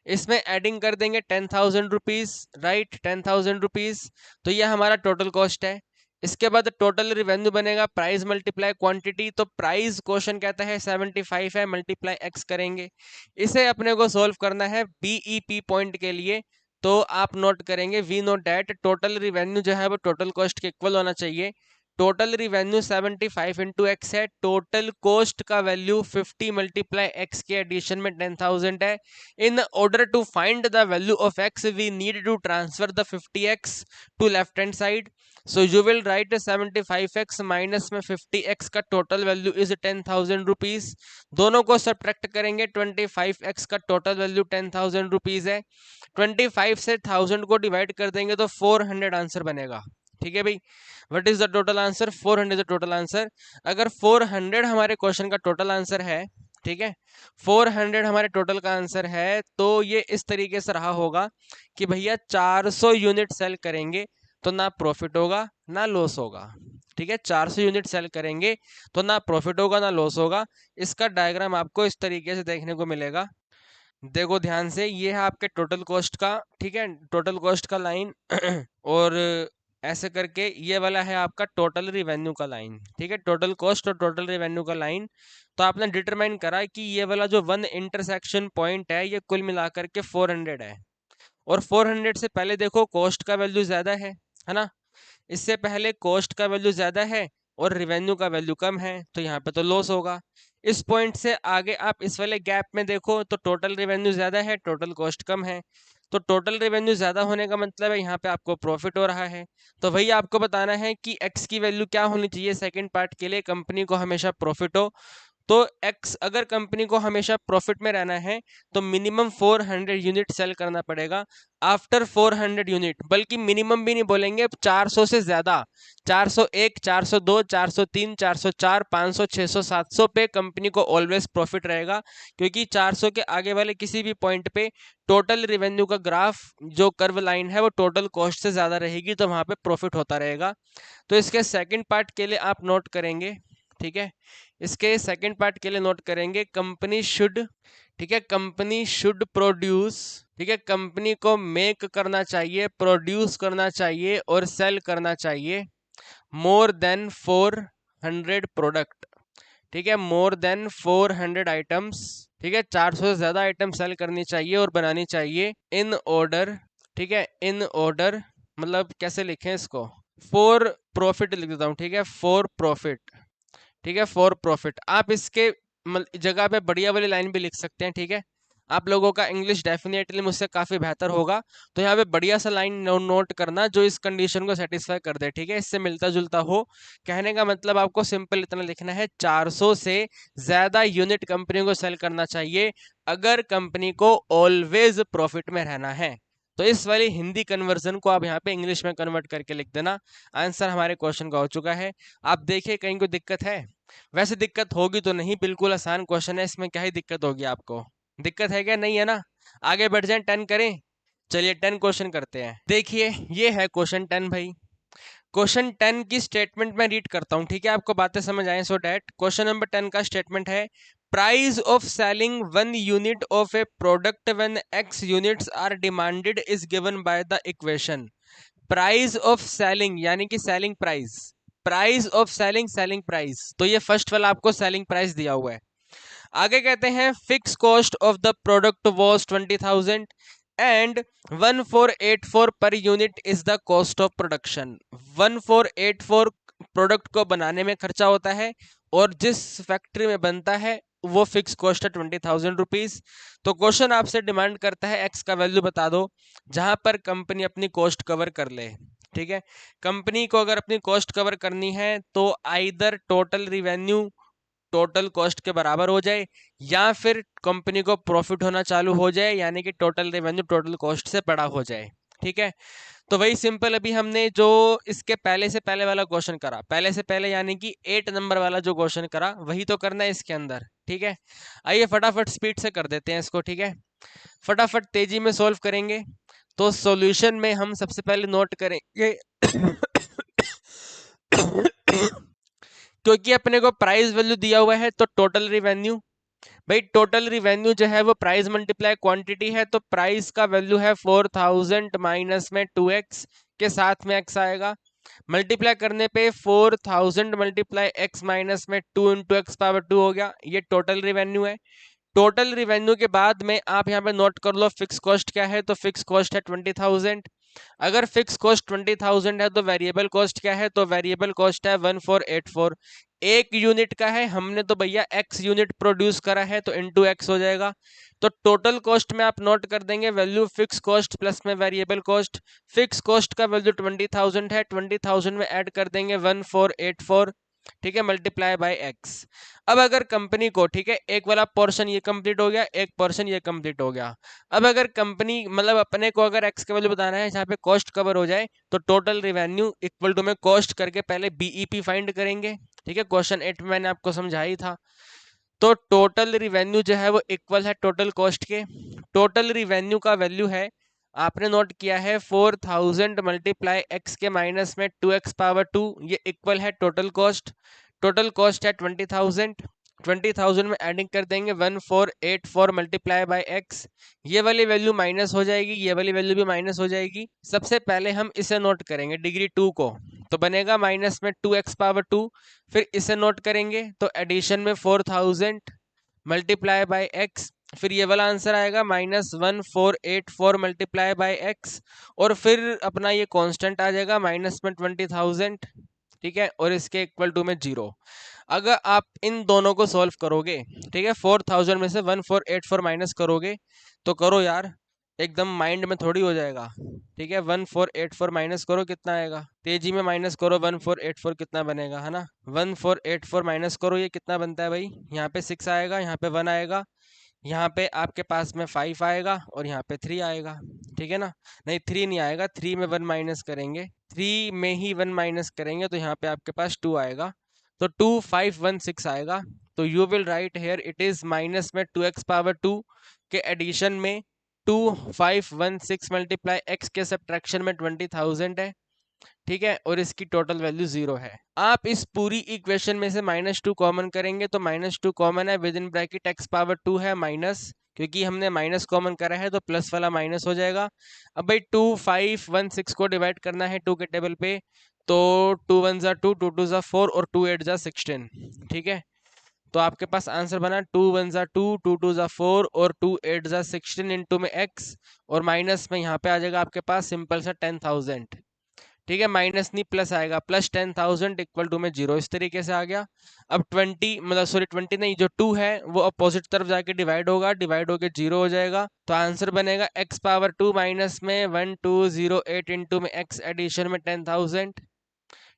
इसमें एडिंग कर देंगे 10,000 रुपीज, राइट, 10,000 रुपीज। तो ये हमारा टोटल कॉस्ट है। इसके बाद टोटल रिवेन्यू बनेगा प्राइस मल्टीप्लाई क्वांटिटी, तो प्राइस क्वेश्चन कहता है 75 है, मल्टीप्लाई एक्स करेंगे। इसे अपने को सोल्व करना है बीईपी पॉइंट के लिए। तो आप नोट करेंगे we note that total revenue जो है वो टोटल कॉस्ट के इक्वल होना चाहिए। टोटल रिवेन्यू 75 इंटू एक्स है, टोटल कॉस्ट का वैल्यू 50 मल्टीप्लाई एक्स के एडिशन में 10,000 है। In order to find the value of x, we need to transfer the 50x to left hand side. So you will write 75x minus में 50x का total value is 10,000 rupees. दोनों को subtract करेंगे, 25x का total value 10,000 rupees है। 25 से 1000 को divide कर देंगे तो 400 आंसर बनेगा। ठीक है भाई, what is the total answer? 400 the total answer. अगर 400 हमारे क्वेश्चन का टोटल आंसर है, ठीक है, 400 हमारे टोटल का आंसर है, तो ये इस तरीके से रहा होगा कि भैया 400 यूनिट सेल करेंगे तो ना प्रॉफिट होगा ना लॉस होगा। ठीक है, 400 यूनिट सेल करेंगे तो ना प्रॉफिट होगा ना लॉस होगा। इसका डायग्राम आपको इस तरीके से देखने को मिलेगा। देखो ध्यान से, ये है आपके टोटल कॉस्ट का, ठीक है, टोटल कॉस्ट का लाइन और ऐसे करके ये वाला है आपका टोटल रिवेन्यू का लाइन। ठीक है, टोटल कॉस्ट और टोटल रिवेन्यू का लाइन। तो आपने डिटरमाइन करा कि ये वाला जो वन इंटरसेक्शन पॉइंट है ये कुल मिलाकर के 400 है। और 400 से पहले देखो कॉस्ट का वैल्यू ज्यादा है ना, इससे पहले कॉस्ट का वैल्यू ज्यादा है और रिवेन्यू का वैल्यू कम है, तो यहाँ पे तो लॉस होगा। इस पॉइंट से आगे आप इस वाले गैप में देखो तो टोटल रिवेन्यू ज्यादा है, टोटल कॉस्ट कम है। तो टोटल रेवेन्यू ज्यादा होने का मतलब है यहाँ पे आपको प्रॉफिट हो रहा है। तो वही आपको बताना है कि एक्स की वैल्यू क्या होनी चाहिए सेकंड पार्ट के लिए, कंपनी को हमेशा प्रॉफिट हो। तो एक्स, अगर कंपनी को हमेशा प्रॉफिट में रहना है तो मिनिमम 400 यूनिट सेल करना पड़ेगा। आफ्टर 400 यूनिट, बल्कि मिनिमम भी नहीं बोलेंगे, 400 से ज्यादा, 401, 402, 403, 404, 500, 600, 700 पे कंपनी को ऑलवेज प्रॉफिट रहेगा। क्योंकि 400 के आगे वाले किसी भी पॉइंट पे टोटल रिवेन्यू का ग्राफ जो कर्व लाइन है वो टोटल कॉस्ट से ज्यादा रहेगी, तो वहां पे प्रॉफिट होता रहेगा। तो इसके सेकंड पार्ट के लिए आप नोट करेंगे, ठीक है, इसके सेकंड पार्ट के लिए नोट करेंगे कंपनी शुड, ठीक है, कंपनी शुड प्रोड्यूस, ठीक है, कंपनी को मेक करना चाहिए, प्रोड्यूस करना चाहिए और सेल करना चाहिए मोर देन 400 प्रोडक्ट। ठीक है, मोर देन 400 आइटम्स। ठीक है, 400 से ज्यादा आइटम सेल करनी चाहिए और बनानी चाहिए इन ऑर्डर। ठीक है, इन ऑर्डर मतलब कैसे लिखें इसको, फॉर प्रॉफिट लिख देता हूँ। ठीक है, फॉर प्रॉफिट। ठीक है, फॉर प्रॉफिट। आप इसके जगह पे बढ़िया वाली लाइन भी लिख सकते हैं। ठीक है, आप लोगों का इंग्लिश डेफिनेटली मुझसे काफी बेहतर होगा, तो यहाँ पे बढ़िया सा लाइन नोट करना जो इस कंडीशन को सेटिस्फाई कर दे। ठीक है, इससे मिलता जुलता हो। कहने का मतलब आपको सिंपल इतना लिखना है, 400 से ज्यादा यूनिट कंपनी को सेल करना चाहिए अगर कंपनी को ऑलवेज प्रॉफिट में रहना है। तो इस वाली हिंदी कन्वर्जन को आप यहाँ पे इंग्लिश में कन्वर्ट करके लिख देना। आंसर हमारे क्वेश्चन का हो चुका है। आप देखिए कहीं कोई दिक्कत है? वैसे दिक्कत होगी तो नहीं, बिल्कुल आसान क्वेश्चन है, इसमें क्या ही दिक्कत होगी आपको? दिक्कत है क्या? नहीं है ना? आगे बढ़ जाएं, 10 करें। चलिए 10 क्वेश्चन करते हैं। देखिए ये है क्वेश्चन 10 भाई। क्वेश्चन 10 की स्टेटमेंट मैं रीड करता हूं, ठीक है, आपको बातें समझ आए सो डैट। क्वेश्चन नंबर 10 का स्टेटमेंट है, price of selling 1 unit of a product when x units are demanded is given by the equation. Price of selling यानी कि selling price, price of selling, selling price, तो ये first वाला आपको selling price दिया हुआ है। आगे कहते हैं fix cost of the product was 20,000 and 1484 per unit is the cost of production. 1484 product को बनाने में खर्चा होता है और जिस फैक्ट्री में बनता है वो फिक्स कॉस्ट है 20,000 रुपीज। तो क्वेश्चन आपसे डिमांड करता है एक्स का वैल्यू बता दो जहां पर कंपनी अपनी कॉस्ट कवर कर ले। ठीक है, कंपनी को अगर अपनी कॉस्ट कवर करनी है तो either total revenue total cost के बराबर हो जाए या फिर कंपनी को प्रॉफिट होना चालू हो जाए, यानी कि टोटल रेवेन्यू टोटल कॉस्ट से बड़ा हो जाए। ठीक है, तो वही सिंपल अभी हमने जो इसके पहले से पहले वाला क्वेश्चन करा, पहले से पहले यानी कि 8 नंबर वाला जो क्वेश्चन करा वही तो करना है इसके अंदर। ठीक है, आइए फटाफट स्पीड से कर देते हैं इसको। ठीक है, फटाफट तेजी में सॉल्व करेंगे। तो सॉल्यूशन में हम सबसे पहले नोट करेंगे क्योंकि अपने को प्राइस वैल्यू दिया हुआ है तो टोटल रिवेन्यू, भाई टोटल रिवेन्यू जो है वो प्राइस मल्टीप्लाई क्वांटिटी है, तो प्राइस का वैल्यू है 4000 माइनस में 2x के साथ में x आएगा, मल्टीप्लाई करने पे 4000 मल्टीप्लाई x माइनस में 2 इंटू एक्स पावर 2 हो गया, ये टोटल रिवेन्यू है। टोटल रिवेन्यू के बाद में आप यहाँ पे नोट कर लो फिक्स कॉस्ट क्या है, तो फिक्स कॉस्ट है 20,000। अगर फिक्स कॉस्ट 20,000 है तो वेरिएबल कॉस्ट क्या है, तो वेरिएबल कॉस्ट है 1484, एक यूनिट का है, हमने तो भैया x यूनिट प्रोड्यूस करा है तो इनटू x हो जाएगा। तो टोटल कॉस्ट में आप नोट कर देंगे वैल्यू फिक्स कॉस्ट प्लस में वेरिएबल कॉस्ट। फिक्स कॉस्ट का वैल्यू 20,000 है, 20,000 में ऐड कर देंगे 1484, ठीक है, मल्टीप्लाई बाय x। अब अगर कंपनी को, ठीक है, एक वाला पोर्शन ये कंप्लीट हो गया, एक पोर्शन ये कंप्लीट हो गया। अब अगर कंपनी मतलब अपने को अगर x का वैल्यू बताना है जहाँ पे कॉस्ट कवर हो जाए, तो टोटल रिवेन्यू इक्वल टू में कॉस्ट करके पहले बीईपी फाइंड करेंगे। ठीक है, क्वेश्चन 8 में मैंने आपको समझा ही था। तो टोटल रिवेन्यू जो है वो इक्वल है टोटल कॉस्ट के। टोटल रिवेन्यू का वैल्यू है, आपने नोट किया है 4000 मल्टीप्लाई एक्स के माइनस में 2x पावर 2, ये इक्वल है टोटल कॉस्ट। टोटल कॉस्ट है 20,000, 20,000 में एडिंग कर देंगे 1484 मल्टीप्लाई बाय एक्स, ये वाली वैल्यू माइनस हो जाएगी, ये वाली वैल्यू भी माइनस हो जाएगी। सबसे पहले हम इसे नोट करेंगे डिग्री 2 को, तो बनेगा माइनस में 2x पावर 2, फिर इसे नोट करेंगे तो एडिशन में 4000 मल्टीप्लाई बाय एक्स, फिर ये वाला आंसर आएगा -1484 मल्टीप्लाई बाय एक्स, और फिर अपना ये कांस्टेंट आ जाएगा माइनस में 20,000। ठीक है, और इसके इक्वल टू में 0। अगर आप इन दोनों को सॉल्व करोगे, ठीक है, 4000 में से 1484 माइनस करोगे, तो करो यार, एकदम माइंड में थोड़ी हो जाएगा। ठीक है, 1484 माइनस करो, कितना आएगा, तेजी में माइनस करो, 1484 कितना बनेगा, है ना, 1484 माइनस करो, ये कितना बनता है भाई, यहाँ पे 6 आएगा, यहाँ पे 1 आएगा, यहाँ पे आपके पास में 5 आएगा और यहाँ पे 3 आएगा। ठीक है ना, नहीं 3 नहीं आएगा, 3 में 1 माइनस करेंगे, 3 में ही 1 माइनस करेंगे तो यहाँ पे आपके पास 2 आएगा, तो 2516 आएगा। तो you will write here it is minus में 2x पावर 2 के एडिशन में 2516 मल्टीप्लाई x के सब्ट्रैक्शन में 20,000 है। ठीक है, और इसकी टोटल वैल्यू 0 है। आप इस पूरी इक्वेशन में से -2 कॉमन करेंगे तो -2 कॉमन है, with in bracket x power 2 है माइनस, क्योंकि हमने माइनस कॉमन करा है तो प्लस वाला माइनस हो जाएगा। अब भाई 2516 को डिवाइड करना है 2 के टेबल पे, तो 2 1 जा 2, 2 2 जा 4 और 2 8 जा 16। ठीक है, तो आपके पास आंसर बना 2 1 जा 2, 2 2 जा 4 और 2 8 जा 16 इंटू में x, और माइनस में यहाँ पे आ जाएगा आपके पास सिंपल सा 10,000। ठीक है, माइनस नहीं प्लस आएगा, प्लस 10,000 इक्वल टू में 0, इस तरीके से आ गया। अब 20 मतलब सॉरी 20 नहीं, जो 2 है वो अपोजिट तरफ जाके डिवाइड होगा, डिवाइड होके 0 हो जाएगा, तो आंसर बनेगा x पावर 2 माइनस में 1208 इंटू में x एडिशन में 10,000।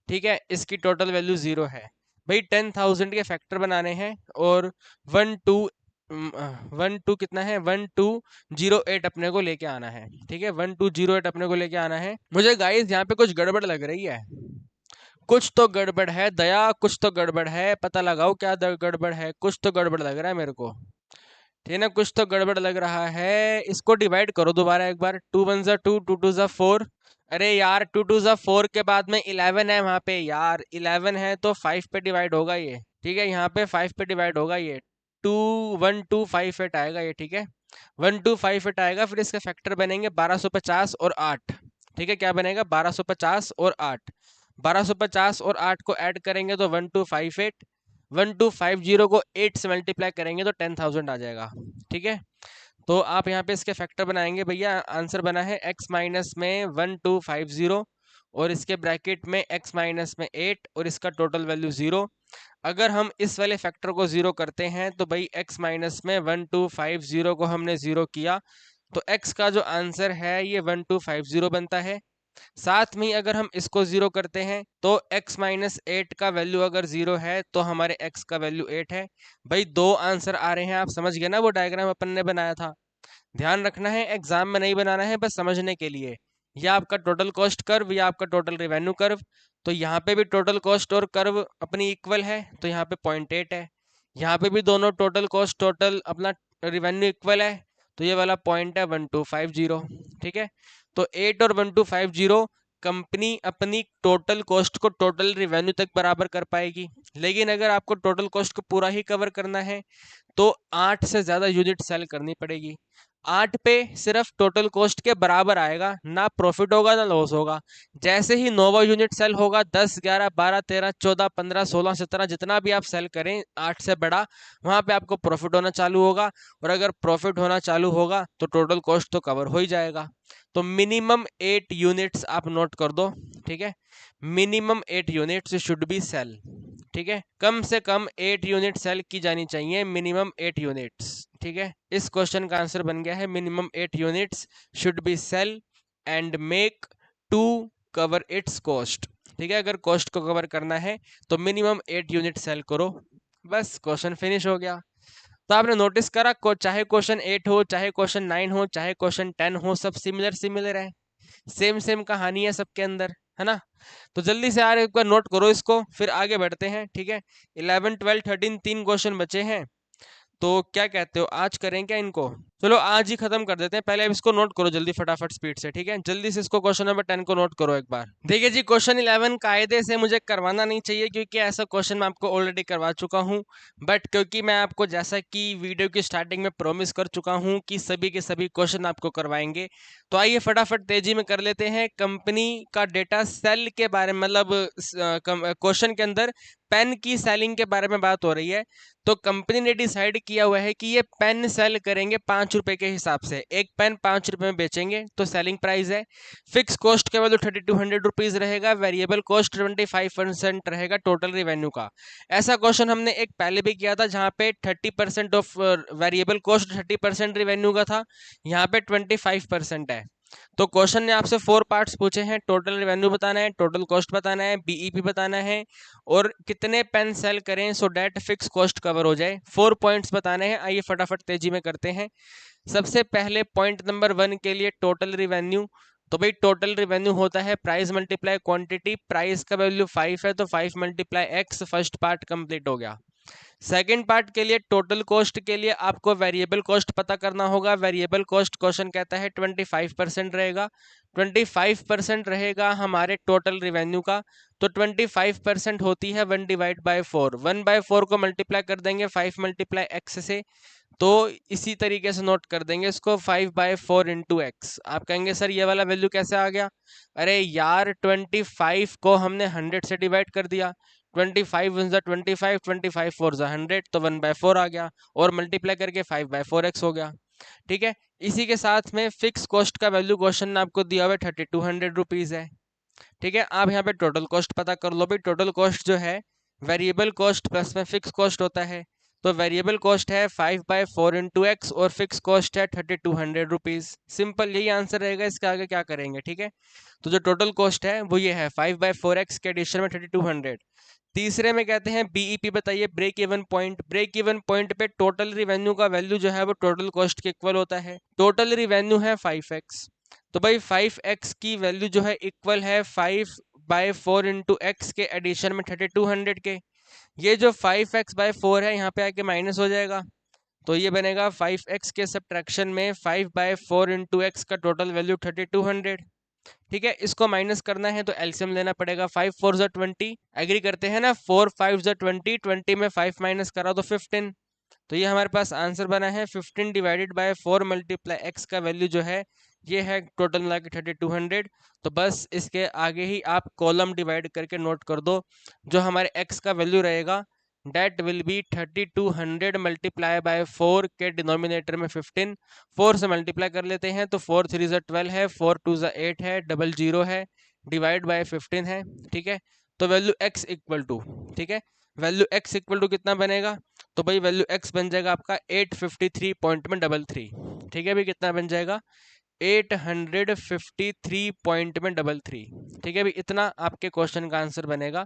ठीक है, इसकी टोटल वैल्यू 0 है। भाई 10,000 के फैक्टर बनाने हैं और 12 कितना है, 1208 अपने को लेके आना है। ठीक है, 1208 अपने को लेके आना है। मुझे गाइस यहाँ पे कुछ गड़बड़ लग रही है, कुछ तो गड़बड़ है दया, कुछ तो गड़बड़ है, पता लगाओ क्या गड़बड़ है, कुछ तो गड़बड़ लग रहा है मेरे को। ठीक है ना, कुछ तो गड़बड़ लग रहा है। इसको डिवाइड करो दोबारा एक बार, 2 1 जा 2, 2 2 जा 4, अरे यार 2 2 जा 4 के बाद में 11 है वहां पे यार, 11 है तो 5 पे डिवाइड होगा ये। ठीक है, यहाँ पे 5 पे डिवाइड होगा ये, 2 1 2 5 8 आएगा ये। ठीक है, 1 2 5 8 आएगा, फिर इसके फैक्टर बनेंगे 1250 और 8। ठीक है, क्या बनेगा, 1250 और 8, 1250 और 8 को ऐड करेंगे तो 1258, 1250 को 8 से मल्टीप्लाई करेंगे तो 10,000 आ जाएगा। ठीक है, तो आप यहाँ पे इसके फैक्टर बनाएंगे भैया, आंसर बना है x माइनस में 1250 और इसके ब्रैकेट में x माइनस में 8 और इसका टोटल वैल्यू 0। अगर हम इस वाले फैक्टर को 0 करते हैं तो भाई x माइनस में 1250 को हमने 0 किया तो x का जो आंसर है ये 1250 बनता है। साथ में अगर हम इसको 0 करते हैं तो x माइनस 8 का वैल्यू अगर 0 है तो हमारे x का वैल्यू 8 है। भाई दो आंसर आ रहे हैं, आप समझ गए ना वो डायग्राम अपन ने बनाया था। ध्यान रखना है, एग्जाम में नहीं बनाना है, बस समझने के लिए। यह आपका टोटल कॉस्ट कर्व, या आपका टोटल रिवेन्यू कर्व। तो यहाँ पे भी टोटल कॉस्ट और कर्व अपनी इक्वल है तो यहाँ पे 0.8 है। यहाँ पे भी दोनों टोटल कॉस्ट टोटल अपना रिवेन्यू इक्वल है तो ये वाला पॉइंट है 1250। ठीक है, तो 8 और 1250 कंपनी अपनी टोटल कॉस्ट को टोटल रिवेन्यू तक बराबर कर पाएगी। लेकिन अगर आपको टोटल कॉस्ट को पूरा ही कवर करना है तो 8 से ज़्यादा यूनिट सेल करनी पड़ेगी। 8 पे सिर्फ टोटल कॉस्ट के बराबर आएगा, ना प्रॉफिट होगा ना लॉस होगा। जैसे ही 9वां यूनिट सेल होगा 10, 11, 12, 13, 14, 15, 16, 17 जितना भी आप सेल करें 8 से बड़ा, वहाँ पे आपको प्रॉफिट होना चालू होगा। और अगर प्रॉफिट होना चालू होगा तो टोटल कॉस्ट तो कवर हो ही जाएगा। तो मिनिमम 8 यूनिट्स आप नोट कर दो। ठीक है, minimum 8 units should be sell. ठीक है, कम से कम 8 यूनिट सेल की जानी चाहिए, मिनिमम 8 यूनिट्स। ठीक है, इस क्वेश्चन का आंसर बन गया है minimum 8 units should be sell and make to cover its cost. ठीक है, अगर कॉस्ट को कवर करना है तो मिनिमम 8 यूनिट सेल करो, बस क्वेश्चन फिनिश हो गया। तो आपने नोटिस करा चाहे क्वेश्चन 8 हो, चाहे क्वेश्चन 9 हो, चाहे क्वेश्चन 10 हो, सब सिमिलर सिमिलर है, सेम सेम कहानी है सबके अंदर, है ना। तो जल्दी से यार एक बार नोट करो इसको, फिर आगे बढ़ते हैं। ठीक है, 11, 12, 13 तीन क्वेश्चन बचे हैं। तो क्या कहते हो, आज करें क्या इनको? चलो आज ही खत्म कर देते हैं। पहले अब इसको नोट करो जल्दी फटाफट स्पीड से। ठीक है, जल्दी से इसको क्वेश्चन नंबर 10 को नोट करो एक बार। देखिए जी, क्वेश्चन 11 कायदे से मुझे करवाना नहीं चाहिए क्योंकि ऐसा क्वेश्चन मैं आपको ऑलरेडी करवा चुका हूं, बट क्योंकि मैं आपको जैसा कि वीडियो की स्टार्टिंग में प्रॉमिस कर चुका हूं कि सभी के सभी क्वेश्चन आपको करवाएंगे, तो आइए फटाफट तेजी में कर लेते हैं। कंपनी का डेटा सेल के बारे में, मतलब क्वेश्चन के अंदर पेन की सेलिंग के बारे में बात हो रही है। तो कंपनी ने डिसाइड किया हुआ है कि ये पेन सेल करेंगे 5 रुपए के हिसाब से, एक पेन 5 रुपए में बेचेंगे, तो सेलिंग प्राइस है। फिक्स कॉस्ट के वैल्यू 3200 रुपीज रहेगा, वेरिएबल कॉस्ट 25% रहेगा टोटल रिवेन्यू का। ऐसा क्वेश्चन हमने एक पहले भी किया था जहां पे 30% ऑफ वेरिएबल कॉस्ट 30% रिवेन्यू का था, यहाँ पे 25% है। तो क्वेश्चन ने आपसे 4 पार्ट्स पूछे हैं, टोटल रेवेन्यू बताना है, टोटल कॉस्ट बताना है, बीईपी बताना है, और कितने पेन सेल करें सो डेट फिक्स कॉस्ट कवर हो जाए। 4 पॉइंट्स बताने हैं, आइए फटाफट तेजी में करते हैं। सबसे पहले पॉइंट नंबर 1 के लिए टोटल रिवेन्यू। तो भाई टोटल रिवेन्यू होता है प्राइस मल्टीप्लाई क्वांटिटी, प्राइस का वैल्यू 5 है तो 5 multiply x, first part complete हो गया। सेकेंड पार्ट के लिए टोटल कॉस्ट के लिए आपको वेरिएबल कॉस्ट पता करना होगा। वेरिएबल कॉस्ट क्वेश्चन कहता है 25% रहेगा, 25% रहेगा हमारे टोटल रिवेन्यू का। तो 25% होती है 1/4, 1/4 को मल्टीप्लाई कर देंगे 5 मल्टीप्लाई एक्स से, तो इसी तरीके से नोट कर देंगे इसको 5/4 इंटू एक्स। आप कहेंगे सर ये वाला वैल्यू कैसे आ गया? अरे यार 25 को हमने 100 से डिवाइड कर दिया, 25 × 25, 25 4 100, तो 1/4 आ गया, और मल्टीप्लाई करके 5/4x हो गया। ठीक है, इसी के साथ में फिक्स कॉस्ट का वैल्यू क्वेश्चन ने आपको दिया हुआ है 3200 रुपीज है। ठीक है, आप यहाँ पे टोटल कॉस्ट पता कर लो। भाई टोटल कॉस्ट जो है वेरिएबल कॉस्ट प्लस में फिक्स कॉस्ट होता है, तो वेरिएबल कॉस्ट है 5/4 इंटू एक्स और फिक्स कॉस्ट है 3200 रुपीज। सिंपल यही आंसर रहेगा, इसके आगे क्या करेंगे। ठीक है, तो जो टोटल कॉस्ट है वो ये है 5/4x के एडिशन में 3200। तीसरे में कहते हैं बीईपी बताइए, break even point. Break even point पे टोटल रिवेन्यू का वैल्यू जो है वो टोटल कॉस्ट के इक्वल होता है। टोटल रिवेन्यू है 5x, तो भाई 5x की वैल्यू जो है इक्वल है 5/4 इंटू एक्स के एडिशन में 3200 के। ये जो 5x/4 है यहाँ पे आके माइनस हो जाएगा, तो ये बनेगा 5x के सब्ट्रैक्शन में 5/4 इंटू एक्स का टोटल वैल्यू 3200। ठीक है, इसको माइनस करना है तो एलसीएम लेना पड़ेगा, 5 4 ज़ा 20, एग्री करते हैं ना, 4 5 ज़ा 20, 20 में 5 माइनस करा तो 15। तो ये हमारे पास आंसर बना है 15 डिवाइडेड बाय 4 मल्टीप्लाई एक्स का वैल्यू जो है ये है टोटल मिला के 3200। तो बस इसके आगे ही आप कॉलम डिवाइड करके नोट कर दो, जो हमारे एक्स का वैल्यू रहेगा that will be 3200 multiply by 4 के डिनोमिनेटर में 15, 4 से मल्टीप्लाई कर लेते हैं तो 4 3 ज़ा 12 है, 4 2 ज़ा 8 है, 00 है, डिवाइड बाय 15 है, ठीक है। तो वैल्यू x इक्वल टू, ठीक है, वैल्यू x इक्वल टू कितना बनेगा, तो भाई वैल्यू x बन जाएगा आपका 853 पॉइंट में 33, ठीक है भाई, कितना बन जाएगा 853 पॉइंट में 33, ठीक है भाई, इतना आपके क्वेश्चन का आंसर बनेगा।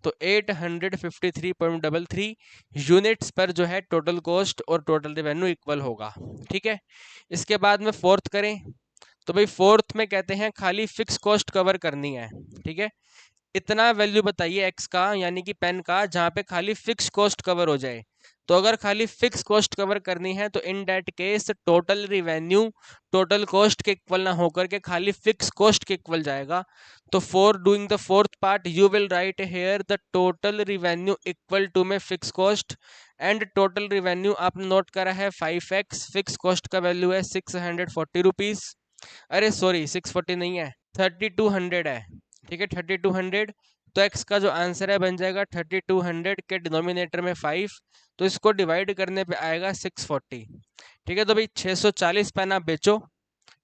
तो 853.33 यूनिट्स पर जो है टोटल कॉस्ट और टोटल रेवेन्यू इक्वल होगा, ठीक है। इसके बाद में फोर्थ करें, तो भाई फोर्थ में कहते हैं खाली फिक्स कॉस्ट कवर करनी है, ठीक है। इतना वैल्यू बताइए एक्स का, यानी कि पेन का, जहाँ पे खाली फिक्स कॉस्ट कवर हो जाए। तो अगर खाली फिक्स कॉस्ट कवर करनी है तो in that case total revenue total cost के इक्वल ना होकर के खाली फिक्स कॉस्ट के इक्वल जाएगा। तो for doing the fourth part you will write here the total revenue equal to में fix cost and total revenue आपने नोट करा है 5x, फिक्स कॉस्ट का वैल्यू है 640 रुपीज, अरे सॉरी 640 नहीं है 3200 है, ठीक है 3200। तो x का जो आंसर है बन जाएगा 3200 के डिनोमिनेटर में 5, तो इसको डिवाइड करने पे आएगा 640, ठीक है। तो भाई 640 पेन आप बेचो,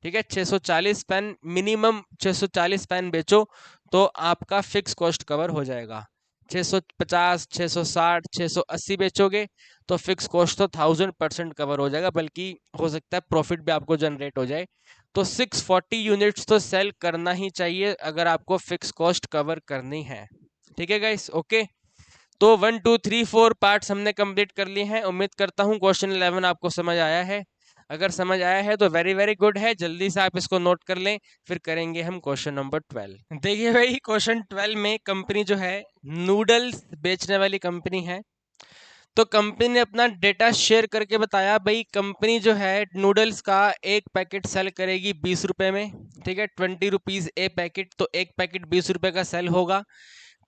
ठीक है, 640 पेन मिनिमम 640 पेन बेचो तो आपका फिक्स कॉस्ट कवर हो जाएगा। 650, 660, 680 बेचोगे तो फिक्स कॉस्ट तो 1000% कवर हो जाएगा, बल्कि हो सकता है प्रॉफिट भी आपको जनरेट हो जाए। तो 640 यूनिट्स तो सेल करना ही चाहिए अगर आपको फिक्स कॉस्ट कवर करनी है, ठीक है गाइस, ओके। तो 1 2 3 4 पार्ट्स हमने कंप्लीट कर लिए हैं। उम्मीद करता हूँ क्वेश्चन 11 आपको समझ आया है। अगर समझ आया है तो वेरी वेरी गुड है, जल्दी से आप इसको नोट कर लें, फिर करेंगे हम क्वेश्चन नंबर 12। देखिए भाई क्वेश्चन 12 में कंपनी जो है नूडल्स बेचने वाली कंपनी है। तो कंपनी ने अपना डेटा शेयर करके बताया भाई कंपनी जो है नूडल्स का एक पैकेट सेल करेगी 20 रुपए में, ठीक है, 20 रुपीज ए पैकेट, तो एक पैकेट 20 रुपए का सेल होगा।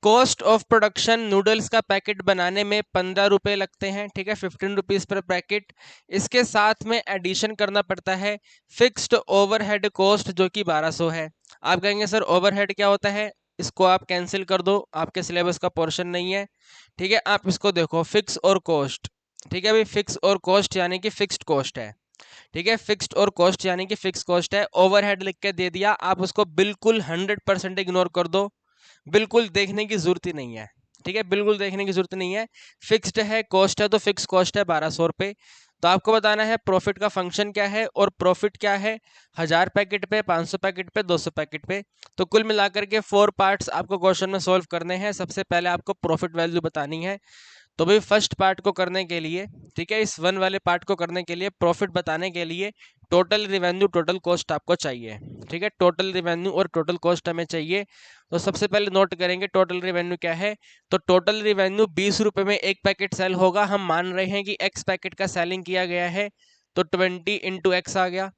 कॉस्ट ऑफ प्रोडक्शन नूडल्स का पैकेट बनाने में 15 रुपए लगते हैं, ठीक है, 15 रुपीज पर पैकेट। इसके साथ में एडिशन करना पड़ता है फिक्स्ड ओवरहेड कॉस्ट जो कि 1200 है। आप कहेंगे सर ओवरहेड क्या होता है, इसको आप कैंसिल कर दो, आपके सिलेबस का पोर्शन नहीं है, ठीक है। आप इसको देखो फिक्स और कॉस्ट, ठीक है भाई, फिक्स और कॉस्ट यानी कि फिक्स्ड कॉस्ट है, ठीक है, फिक्स्ड और कॉस्ट यानी कि फिक्स कॉस्ट है। ओवरहेड लिख के दे दिया, आप उसको बिल्कुल 100% इग्नोर कर दो, बिल्कुल देखने की जरूरत ही नहीं है, ठीक है, बिल्कुल देखने की जरूरत नहीं है। फिक्स्ड है, कॉस्ट है, तो फिक्स कॉस्ट है 1200 रुपये। तो आपको बताना है प्रॉफिट का फंक्शन क्या है, और प्रॉफिट क्या है 1000 पैकेट पे, 500 पैकेट पे, 200 पैकेट पे। तो कुल मिलाकर के 4 पार्ट्स आपको क्वेश्चन में सॉल्व करने हैं। सबसे पहले आपको प्रॉफिट वैल्यू बतानी है। तो भाई फर्स्ट पार्ट को करने के लिए, ठीक है, इस 1 वाले पार्ट को करने के लिए, प्रॉफिट बताने के लिए टोटल रिवेन्यू टोटल कॉस्ट आपको चाहिए, ठीक है, टोटल रिवेन्यू और टोटल कॉस्ट हमें चाहिए। तो सबसे पहले नोट करेंगे टोटल रिवेन्यू क्या है। तो टोटल रिवेन्यू 20 रुपए में एक पैकेट सेल होगा, हम मान रहे हैं कि x पैकेट का सेलिंग किया गया है, तो 20 इंटू एक्स आ गया।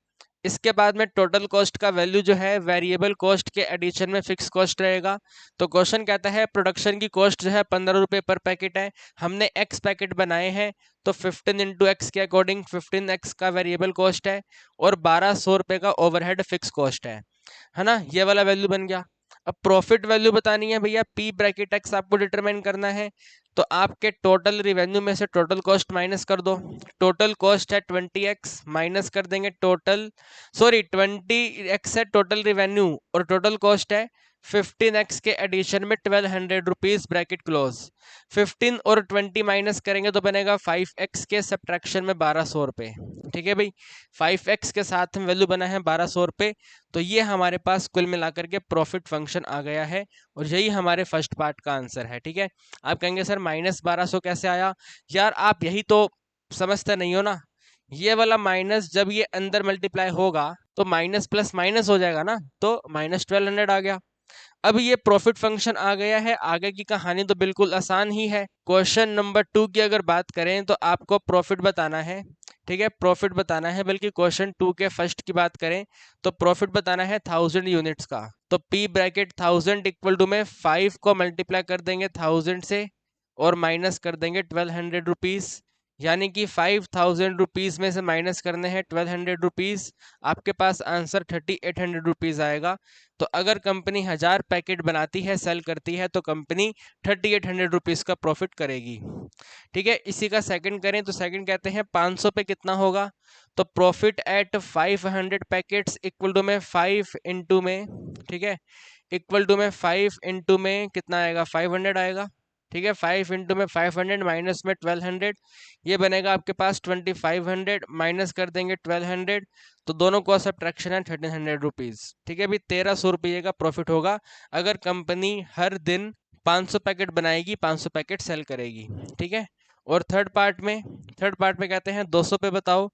इसके बाद में टोटल कॉस्ट का वैल्यू जो है वेरिएबल कॉस्ट के एडिशन में फिक्स कॉस्ट रहेगा। तो क्वेश्चन कहता है प्रोडक्शन की कॉस्ट जो है 15 रुपये पर पैकेट है, हमने x पैकेट बनाए हैं, तो 15 इंटू एक्स के अकॉर्डिंग 15x का वेरिएबल कॉस्ट है और 1200 रुपये का ओवरहेड फिक्स कॉस्ट है ना, ये वाला वैल्यू बन गया। अब प्रॉफिट वैल्यू बतानी है भैया, पी ब्रैकेट एक्स आपको डिटरमाइन करना है। तो आपके टोटल रिवेन्यू में से टोटल कॉस्ट माइनस कर दो, टोटल कॉस्ट है 20x, माइनस कर देंगे टोटल, सॉरी 20x है टोटल रिवेन्यू और टोटल कॉस्ट है 15x के एडिशन में 1200 रुपीज ब्रैकेट क्लोज। 15 और 20 माइनस करेंगे तो बनेगा 5x के सब्ट्रैक्शन में 1200 रुपये, ठीक है भाई, 5x के साथ में वैल्यू बना है 1200 रुपये। तो ये हमारे पास कुल मिलाकर के प्रॉफिट फंक्शन आ गया है और यही हमारे फर्स्ट पार्ट का आंसर है, ठीक है। आप कहेंगे सर -1200 कैसे आया, यार आप यही तो समझते नहीं हो ना, ये वाला माइनस जब ये अंदर मल्टीप्लाई होगा तो माइनस प्लस माइनस हो जाएगा ना, तो -1200 आ गया। अब ये प्रॉफिट फंक्शन आ गया है, आगे की कहानी तो बिल्कुल आसान ही है। क्वेश्चन नंबर 2 की अगर बात करें तो आपको प्रॉफिट बताना है, ठीक है, प्रॉफिट बताना है, बल्कि क्वेश्चन 2 के फर्स्ट की बात करें तो प्रॉफिट बताना है 1000 यूनिट्स का। तो पी ब्रैकेट 1000 इक्वल टू में 5 को मल्टीप्लाई कर देंगे 1000 से और माइनस कर देंगे 1200 रुपीज, यानी कि 5000 रुपीज में से माइनस करने हैं 1200 रुपीज, आपके पास आंसर 3800 रुपीज आएगा। तो अगर कंपनी 1000 पैकेट बनाती है सेल करती है तो कंपनी 3800 रुपीज का प्रॉफिट करेगी, ठीक है। इसी का सेकंड करें तो सेकंड कहते हैं 500 पे कितना होगा। तो profit at 500 packets equal to में 5 इंटू में, ठीक है, इक्वल टू में 5 इंटू में कितना आएगा 500 आएगा, ठीक है। 5 इंटू में 500 माइनस में 1200, ये बनेगा आपके पास 2500, माइनस कर देंगे 1200, तो दोनों को सब्ट्रैक्शन है 1300 रुपीज़, ठीक है। अभी 1300 रुपये का प्रॉफिट होगा अगर कंपनी हर दिन 500 पैकेट बनाएगी, 500 पैकेट सेल करेगी, ठीक है। और थर्ड पार्ट में कहते हैं 200 पे बताओ,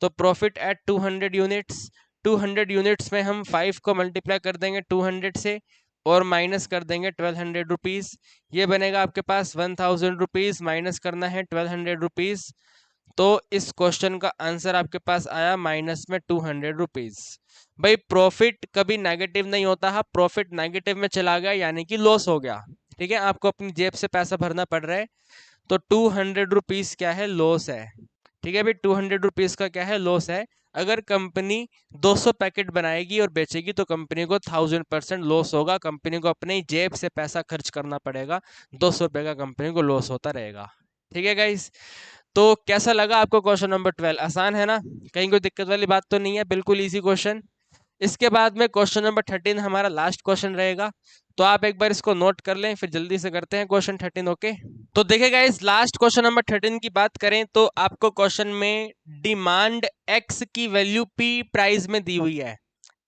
तो प्रॉफिट एट 200 यूनिट्स, 200 यूनिट्स में हम 5 को मल्टीप्लाई कर देंगे 200 से और माइनस कर देंगे 1200 रुपीज़, ये बनेगा आपके पास 1000 रुपीज़, माइनस करना है 1200 रुपीज़, तो इस क्वेश्चन का आंसर आपके पास आया माइनस में 200 रुपीज़। भाई प्रॉफिट कभी नेगेटिव नहीं होता है, प्रॉफिट नेगेटिव में चला गया यानी कि लॉस हो गया, ठीक है। आपको अपनी जेब से पैसा भरना पड़ रहा है, तो 200 रुपीज़ क्या है, लॉस है, ठीक है भाई। 200 रुपीज़ का क्या है, लॉस है। अगर कंपनी 200 पैकेट बनाएगी और बेचेगी तो कंपनी को 1000% लॉस होगा, कंपनी को अपनी जेब से पैसा खर्च करना पड़ेगा, 200 रुपये का कंपनी को लॉस होता रहेगा, ठीक है गाइस। तो कैसा लगा आपको क्वेश्चन नंबर 12? आसान है ना, कहीं कोई दिक्कत वाली बात तो नहीं है, बिल्कुल इजी क्वेश्चन। इसके बाद में क्वेश्चन नंबर 13 हमारा लास्ट क्वेश्चन रहेगा, तो आप एक बार इसको नोट कर लें, फिर जल्दी से करते हैं क्वेश्चन 13, ओके। तो देखिएगा इस लास्ट क्वेश्चन नंबर 13 की बात करें तो आपको क्वेश्चन में डिमांड एक्स की वैल्यू पी प्राइस में दी हुई है,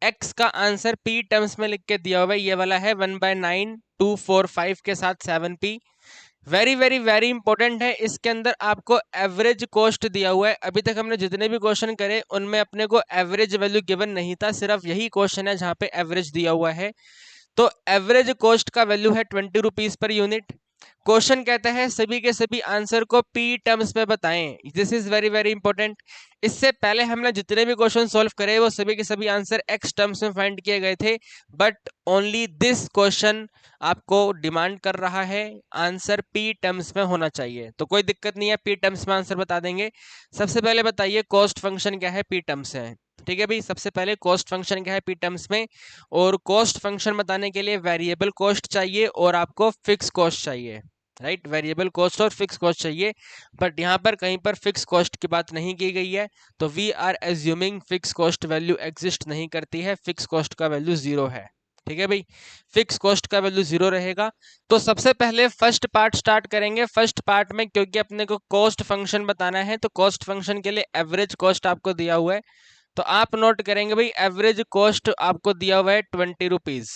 एक्स का आंसर पी टर्म्स में लिख के दिया हुआ है, ये वाला है 1/9 245 के साथ 7p। Very very very important है, इसके अंदर आपको एवरेज कॉस्ट दिया हुआ है। अभी तक हमने जितने भी क्वेश्चन करे उनमें अपने को एवरेज वैल्यू गिवन नहीं था, सिर्फ यही क्वेश्चन है जहां पे एवरेज दिया हुआ है। तो एवरेज कॉस्ट का वैल्यू है 20 रुपीज पर यूनिट। क्वेश्चन कहता है सभी के सभी आंसर को पी टर्म्स में बताएं, this is very very important. इससे पहले हमने जितने भी क्वेश्चन सॉल्व करे वो सभी के सभी आंसर एक्स टर्म्स में फाइंड किए गए थे, बट ओनली दिस क्वेश्चन आपको डिमांड कर रहा है आंसर पी टर्म्स में होना चाहिए। तो कोई दिक्कत नहीं है, पी टर्म्स में आंसर बता देंगे। सबसे पहले बताइए कॉस्ट फंक्शन क्या है पी टर्म्स है, ठीक है भाई। सबसे पहले कॉस्ट फंक्शन क्या है पी टर्म्स में, और कॉस्ट फंक्शन बताने के लिए वेरिएबल कॉस्ट चाहिए और आपको फिक्स कॉस्ट चाहिए, राइट। वेरिएबल कॉस्ट और फिक्स कॉस्ट चाहिए, बट यहाँ पर कहीं पर फिक्स कॉस्ट की बात नहीं की गई है, तो we are assuming fix cost value exist नहीं करती है, फिक्स कॉस्ट का वैल्यू 0 है, ठीक है भाई। फिक्स कॉस्ट का वैल्यू 0 रहेगा। तो सबसे पहले फर्स्ट पार्ट स्टार्ट करेंगे। फर्स्ट पार्ट में क्योंकि अपने को कॉस्ट फंक्शन बताना है, तो कॉस्ट फंक्शन के लिए एवरेज कॉस्ट आपको दिया हुआ है, तो आप नोट करेंगे भाई एवरेज कॉस्ट आपको दिया हुआ है 20 रुपीज,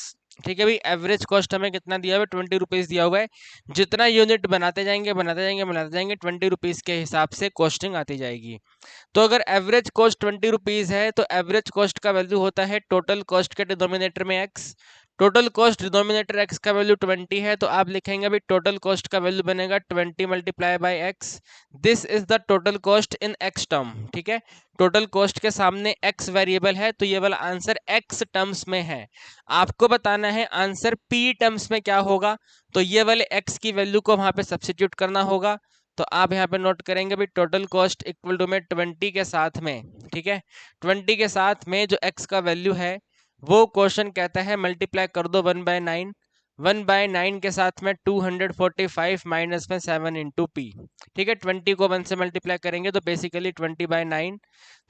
ठीक है भाई। एवरेज कॉस्ट हमें कितना दिया हुआ है, 20 रुपीज दिया हुआ है। जितना यूनिट बनाते जाएंगे 20 रुपीज के हिसाब से कॉस्टिंग आती जाएगी। तो अगर एवरेज कॉस्ट 20 रुपीज है तो एवरेज कॉस्ट का वैल्यू होता है टोटल कॉस्ट के डिनोमिनेटर में x. Total cost denominator x का वैल्यू 20 है, तो आप लिखेंगे भाई टोटल कॉस्ट का वैल्यू बनेगा 20 multiply by x, this is the total cost in x term, ठीक है। टोटल कॉस्ट के सामने एक्स वेरिएबल है, तो ये वाला आंसर एक्स टर्म्स में है। आपको बताना है आंसर पी टर्म्स में क्या होगा, तो ये वाले एक्स की वैल्यू को वहां पे सब्सिट्यूट करना होगा। तो आप यहाँ पे नोट करेंगे भाई टोटल कॉस्ट इक्वल टू में 20 के साथ में, ठीक है। 20 के साथ में जो एक्स का वैल्यू है वो क्वेश्चन कहता है मल्टीप्लाई कर दो 1/9, 1/9 के साथ में 245 माइनस में 7 इंटू पी, ठीक है। 20 को 1 से मल्टीप्लाई करेंगे तो बेसिकली 20/9,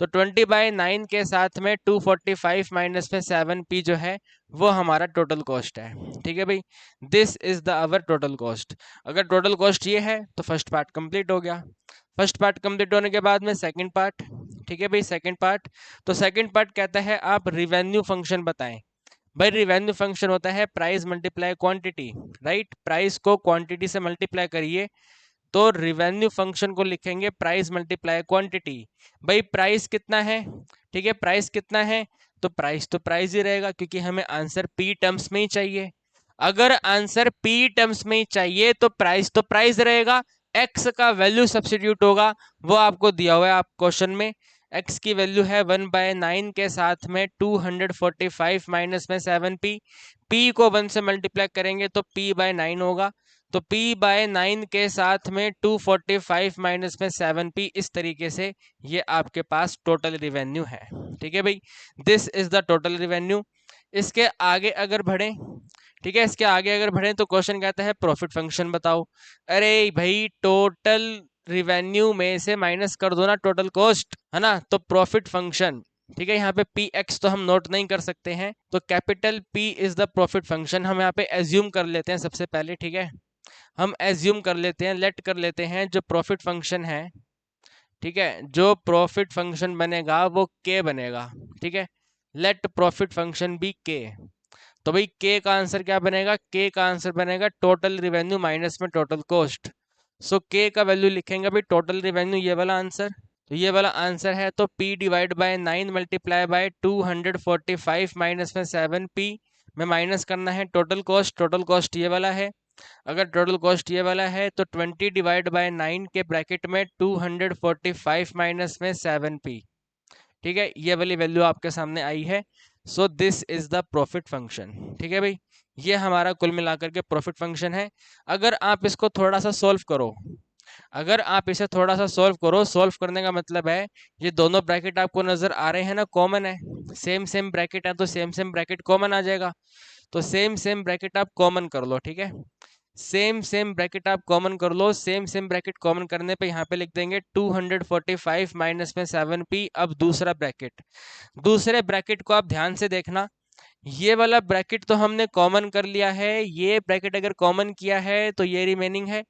तो 20/9 के साथ में 245 माइनस में 7p जो है वो हमारा टोटल कॉस्ट है, ठीक है भाई। This is the our total cost. अगर टोटल कॉस्ट ये है तो फर्स्ट पार्ट कंप्लीट हो गया। फर्स्ट पार्ट कंप्लीट होने के बाद में सेकंड पार्ट, ठीक है भाई। सेकंड पार्ट, तो सेकंड पार्ट कहता है आप रिवेन्यू फंक्शन बताएं। भाई रिवेन्यू फंक्शन होता है price multiply quantity, right. Price को क्वांटिटी से मल्टीप्लाई करिए, तो रिवेन्यू फंक्शन को लिखेंगे प्राइस मल्टीप्लाई क्वांटिटी। भाई प्राइस कितना है, ठीक है, प्राइस कितना है, तो प्राइस ही रहेगा क्योंकि हमें आंसर पी टर्म्स में ही चाहिए। अगर आंसर पी टर्म्स में ही चाहिए तो प्राइस रहेगा, एक्स का वैल्यू सब्स्टिट्यूट होगा, वो आपको दिया हुआ है आप क्वेश्चन में। एक्स की वैल्यू है 1/9 के साथ में 245 माइनस में 7p, p को 1 से मल्टीप्लाई करेंगे तो p/9 होगा, तो p/9 के साथ में 245 माइनस में 7p, इस तरीके से ये आपके पास टोटल रिवेन्यू है, ठीक है भाई। This is the total revenue. इसके आगे अगर बढ़ें, ठीक है, इसके आगे अगर बढ़े तो क्वेश्चन कहता है प्रॉफिट फंक्शन बताओ। अरे भाई टोटल रिवेन्यू में से माइनस कर दो ना टोटल कॉस्ट, है ना। तो प्रॉफिट फंक्शन, ठीक है। यहाँ पे पी एक्स तो हम नोट नहीं कर सकते हैं, तो capital P is the profit function हम यहाँ पे एज्यूम कर लेते हैं सबसे पहले। ठीक है, हम एज्यूम कर लेते हैं, लेट कर लेते हैं जो प्रॉफिट फंक्शन है, ठीक है, जो प्रॉफिट फंक्शन बनेगा वो के बनेगा। ठीक है, लेट प्रॉफिट फंक्शन बी के। तो भाई के का आंसर क्या बनेगा? के का आंसर बनेगा टोटल रिवेन्यू माइनस में टोटल कॉस्ट। सो के का वैल्यू लिखेंगे भाई टोटल रिवेन्यू, ये वाला आंसर। तो ये वाला आंसर है, तो P divide by 9 multiply by 245 minus में 7P में माइनस करना है टोटल कॉस्ट। टोटल कॉस्ट ये वाला है। अगर टोटल कॉस्ट ये वाला है तो 20 डिवाइड बाय 9 के ब्रैकेट में 245 माइनस में 7P। ठीक है, ये वाली वैल्यू आपके सामने आई है। So this is the profit function. ठीक है भाई, ये हमारा कुल मिलाकर के प्रॉफिट फंक्शन है। अगर आप इसको थोड़ा सा सोल्व करो, अगर आप इसे थोड़ा सा सोल्व करो, सोल्व करने का मतलब है ये दोनों ब्रैकेट आपको नजर आ रहे हैं ना, कॉमन है, सेम सेम ब्रैकेट है, तो सेम सेम ब्रैकेट कॉमन आ जाएगा। तो सेम सेम ब्रैकेट आप कॉमन कर लो। ठीक है, सेम सेम ब्रैकेट आप कॉमन कर लो। सेम सेम ब्रैकेट कॉमन करने पे यहाँ पे लिख देंगे 245 माइनस में 7P। अब दूसरा ब्रैकेट, दूसरे ब्रैकेट को आप ध्यान से देखना। ये वाला ब्रैकेट तो हमने कॉमन कर लिया है, ये ब्रैकेट अगर कॉमन किया है तो ये रिमेनिंग है,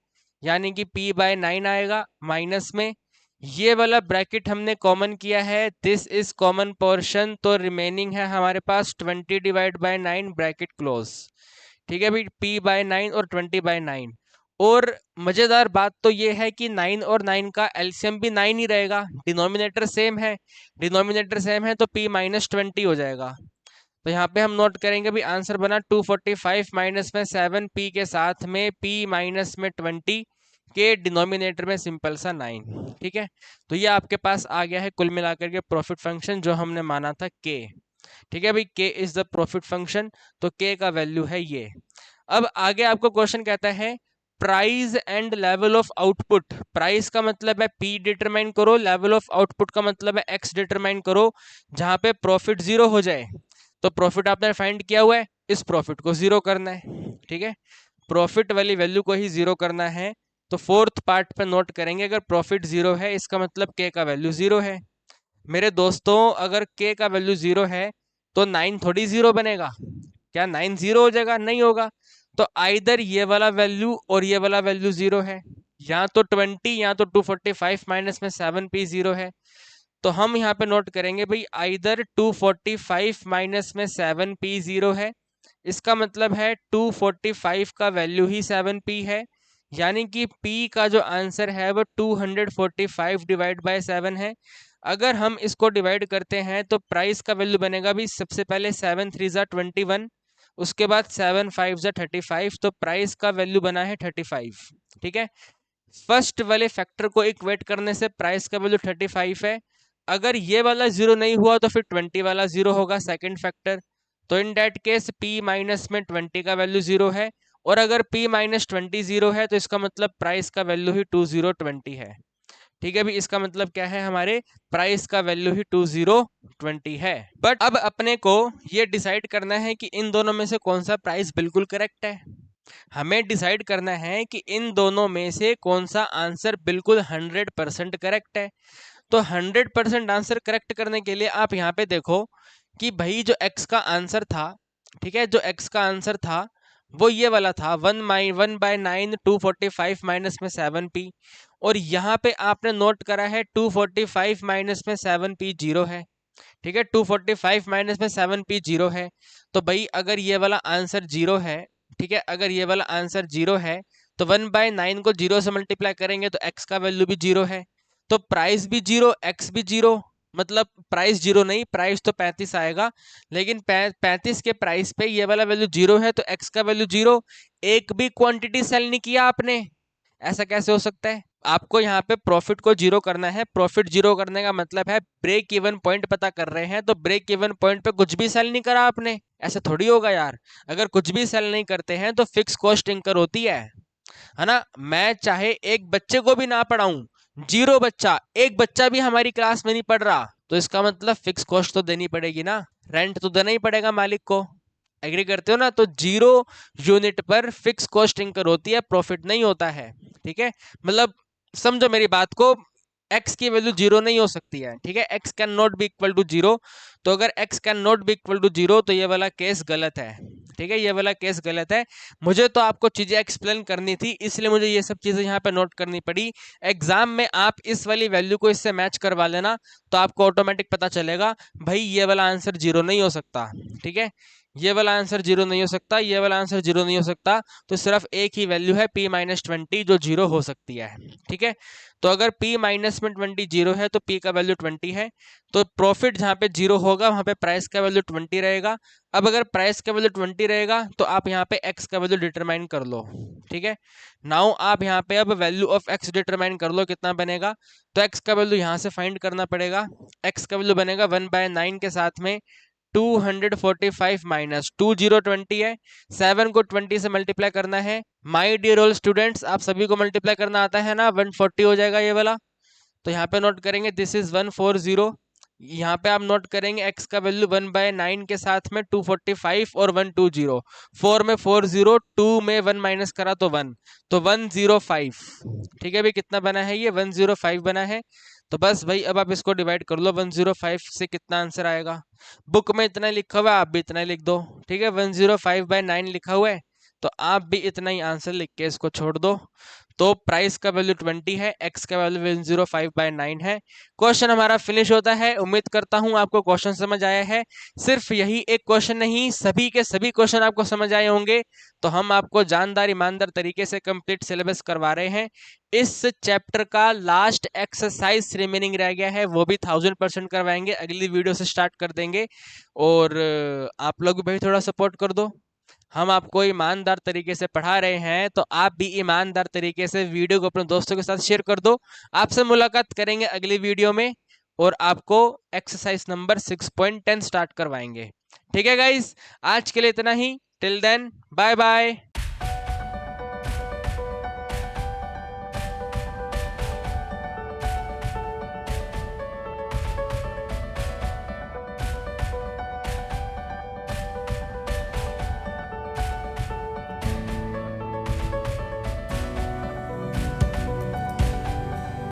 यानी कि P बाय 9 आएगा माइनस में। ये वाला ब्रैकेट हमने कॉमन किया है, दिस इज कॉमन पोर्शन, तो रिमेनिंग है हमारे पास 20 डिवाइड बाय 9 ब्रैकेट क्लोज। ठीक है भाई, P बाय 9 और 20 बाय 9। और मजेदार बात तो ये है कि 9 और 9 का एलसीएम भी 9 ही रहेगा, डिनोमिनेटर सेम है, डिनोमिनेटर सेम है, तो P माइनस 20 हो जाएगा। तो यहाँ पे हम नोट करेंगे भी आंसर बना 245 माइनस में 7P के साथ में P माइनस में 20 के डिनोमिनेटर में सिंपल सा 9। ठीक है, तो ये आपके पास आ गया है कुल मिलाकर के प्रॉफिट फंक्शन जो हमने माना था के। ठीक है भाई, के इज द प्रॉफिट फंक्शन, तो के का वैल्यू है ये। अब आगे आपको क्वेश्चन कहता है price and level of output. Price का मतलब है P डिटरमाइन करो, लेवल ऑफ आउटपुट का मतलब है X डिटरमाइन करो, जहां पे प्रॉफिट जीरो हो जाए। तो प्रॉफिट आपने फाइंड किया हुआ है, इस प्रॉफिट को जीरो करना है। ठीक है, प्रॉफिट वाली वैल्यू को ही जीरो करना है। तो फोर्थ पार्ट पे नोट करेंगे, अगर प्रॉफिट जीरो है इसका मतलब के का वैल्यू जीरो है। मेरे दोस्तों, अगर के का वैल्यू जीरो है तो 9 थोड़ी जीरो बनेगा, क्या 9 जीरो हो जाएगा? नहीं होगा। तो आइदर ये वाला वैल्यू और ये वाला वैल्यू जीरो है, या तो 20 या तो 245 माइनस में 7P जीरो है। तो हम यहाँ पे नोट करेंगे भाई आइदर 245 माइनस में 7P जीरो है, इसका मतलब है 245 का वैल्यू ही 7P है, यानी कि P का जो आंसर है वो 245 डिवाइड बाय 7 है। अगर हम इसको डिवाइड करते हैं तो प्राइस का वैल्यू बनेगा भी सबसे पहले 7 3 ज़ा 21, उसके बाद 7 5 ज़ा 35, तो प्राइस का वैल्यू बना है 35। ठीक है, फर्स्ट वाले फैक्टर को इक्वेट करने से प्राइस का वैल्यू 35 है। अगर ये वाला जीरो नहीं हुआ तो फिर 20 वाला जीरो होगा, सेकंड फैक्टर। तो इन डेट केस P माइनस में 20 का वैल्यू जीरो है, और अगर P माइनस 20 जीरो है तो इसका मतलब प्राइस का वैल्यू ही 2020 है। ठीक है भी, इसका मतलब क्या है, हमारे प्राइस का वैल्यू ही 2020 है। बट अब अपने को ये डिसाइड करना है कि इन दोनों में से कौन सा प्राइस बिल्कुल करेक्ट है। हमें डिसाइड करना है कि इन दोनों में से कौन सा आंसर बिल्कुल 100% करेक्ट है। तो 100% आंसर करेक्ट करने के लिए आप यहाँ पे देखो कि भाई जो x का आंसर था, ठीक है, जो x का आंसर था वो ये वाला था 1/9 245 माइनस में 7P, और यहाँ पे आपने नोट करा है 245 माइनस में 7P जीरो है। ठीक है, 245 माइनस में 7P जीरो है। तो भाई अगर ये वाला आंसर जीरो है, ठीक है, अगर ये वाला आंसर जीरो है तो 1/9 को जीरो से मल्टीप्लाई करेंगे तो x का वैल्यू भी जीरो है, तो प्राइस भी जीरो, x भी जीरो। मतलब प्राइस जीरो नहीं, प्राइस तो 35 आएगा, लेकिन 35 के प्राइस पे ये वाला वैल्यू जीरो है तो x का वैल्यू जीरो। एक भी क्वांटिटी सेल नहीं किया आपने, ऐसा कैसे हो सकता है? आपको यहाँ पे प्रॉफिट को जीरो करना है। प्रॉफिट जीरो करने का मतलब है ब्रेक इवन पॉइंट पता कर रहे हैं, तो ब्रेक इवन पॉइंट पे कुछ भी सेल नहीं करा आपने, ऐसा थोड़ी होगा यार। अगर कुछ भी सेल नहीं करते हैं तो फिक्स कॉस्ट इंकर होती है ना। मैं चाहे एक बच्चे को भी ना पढ़ाऊं, जीरो बच्चा, एक बच्चा भी हमारी क्लास में नहीं पढ़ रहा, तो इसका मतलब फिक्स कॉस्ट तो देनी पड़ेगी ना, रेंट तो देना ही पड़ेगा मालिक को। एग्री करते हो ना? तो जीरो यूनिट पर फिक्स कॉस्ट इंकर होती है, प्रॉफिट नहीं होता है। ठीक है, मतलब समझो मेरी बात को, x की वैल्यू जीरो नहीं हो सकती है, ठीक है, x can not be equal to zero. तो अगर x can not be equal to zero तो ये वाला केस गलत है, ठीक है, ये वाला केस गलत है। मुझे तो आपको चीजें एक्सप्लेन करनी थी, इसलिए मुझे ये सब चीजें यहाँ पे नोट करनी पड़ी। एग्जाम में आप इस वाली वैल्यू को इससे मैच करवा लेना तो आपको ऑटोमेटिक पता चलेगा भाई ये वाला आंसर जीरो नहीं हो सकता, ठीक है, ये वाला आंसर जीरो नहीं हो सकता, ये वाला आंसर जीरो नहीं हो सकता। तो सिर्फ एक ही वैल्यू है p माइनस 20 जो जीरो हो सकती है, ठीक है। तो अगर p माइनस में 20 जीरो है तो p का वैल्यू 20 है। तो प्रॉफिट जहाँ पे जीरो होगा वहां पे प्राइस का वैल्यू 20 रहेगा। अब अगर प्राइस का वैल्यू 20 रहेगा तो आप यहाँ पे x का वैल्यू डिटरमाइन कर लो, ठीक है। नाउ आप यहाँ पे अब वैल्यू ऑफ x डिटरमाइन कर लो कितना बनेगा। तो x का वैल्यू यहाँ से फाइंड करना पड़ेगा। x का वैल्यू बनेगा 1/9 के साथ में 245 माइनस 2020 है, 7 को 20 से मल्टीप्लाई करना है। माय डियर ऑल स्टूडेंट्स, आप सभी को मल्टीप्लाई करना आता है ना, 140 हो जाएगा ये वाला। तो यहाँ पे नोट करेंगे दिस इज 140। यहाँ पे आप नोट करेंगे x का वैल्यू 1/9 के साथ में 245 और 120। 4 में 40, 2 में 1 माइनस करा तो 1, तो 105, ठीक है भाई, कितना बना है ये 105 बना है। तो बस भाई अब आप इसको डिवाइड कर लो 105 से, कितना आंसर आएगा। बुक में इतना लिखा हुआ है, आप भी इतना ही लिख दो, ठीक है, 105/9 लिखा हुआ है, तो आप भी इतना ही आंसर लिख के इसको छोड़ दो। तो प्राइस का वैल्यू 20 है, एक्स का वैल्यू 105/9 है। क्वेश्चन हमारा फिनिश होता है। उम्मीद करता हूं आपको क्वेश्चन समझ आया है। सिर्फ यही एक क्वेश्चन नहीं, सभी के सभी क्वेश्चन आपको समझ आए होंगे। तो हम आपको जानदार ईमानदार तरीके से कंप्लीट सिलेबस करवा रहे हैं। इस चैप्टर का लास्ट एक्सरसाइज रिमेनिंग रह गया है, वो भी 1000% करवाएंगे, अगली वीडियो से स्टार्ट कर देंगे। और आप लोग भी भाई थोड़ा सपोर्ट कर दो। हम आपको ईमानदार तरीके से पढ़ा रहे हैं तो आप भी ईमानदार तरीके से वीडियो को अपने दोस्तों के साथ शेयर कर दो। आपसे मुलाकात करेंगे अगली वीडियो में और आपको एक्सरसाइज नंबर 6.10 स्टार्ट करवाएंगे। ठीक है गाइस, आज के लिए इतना ही। Till then bye bye.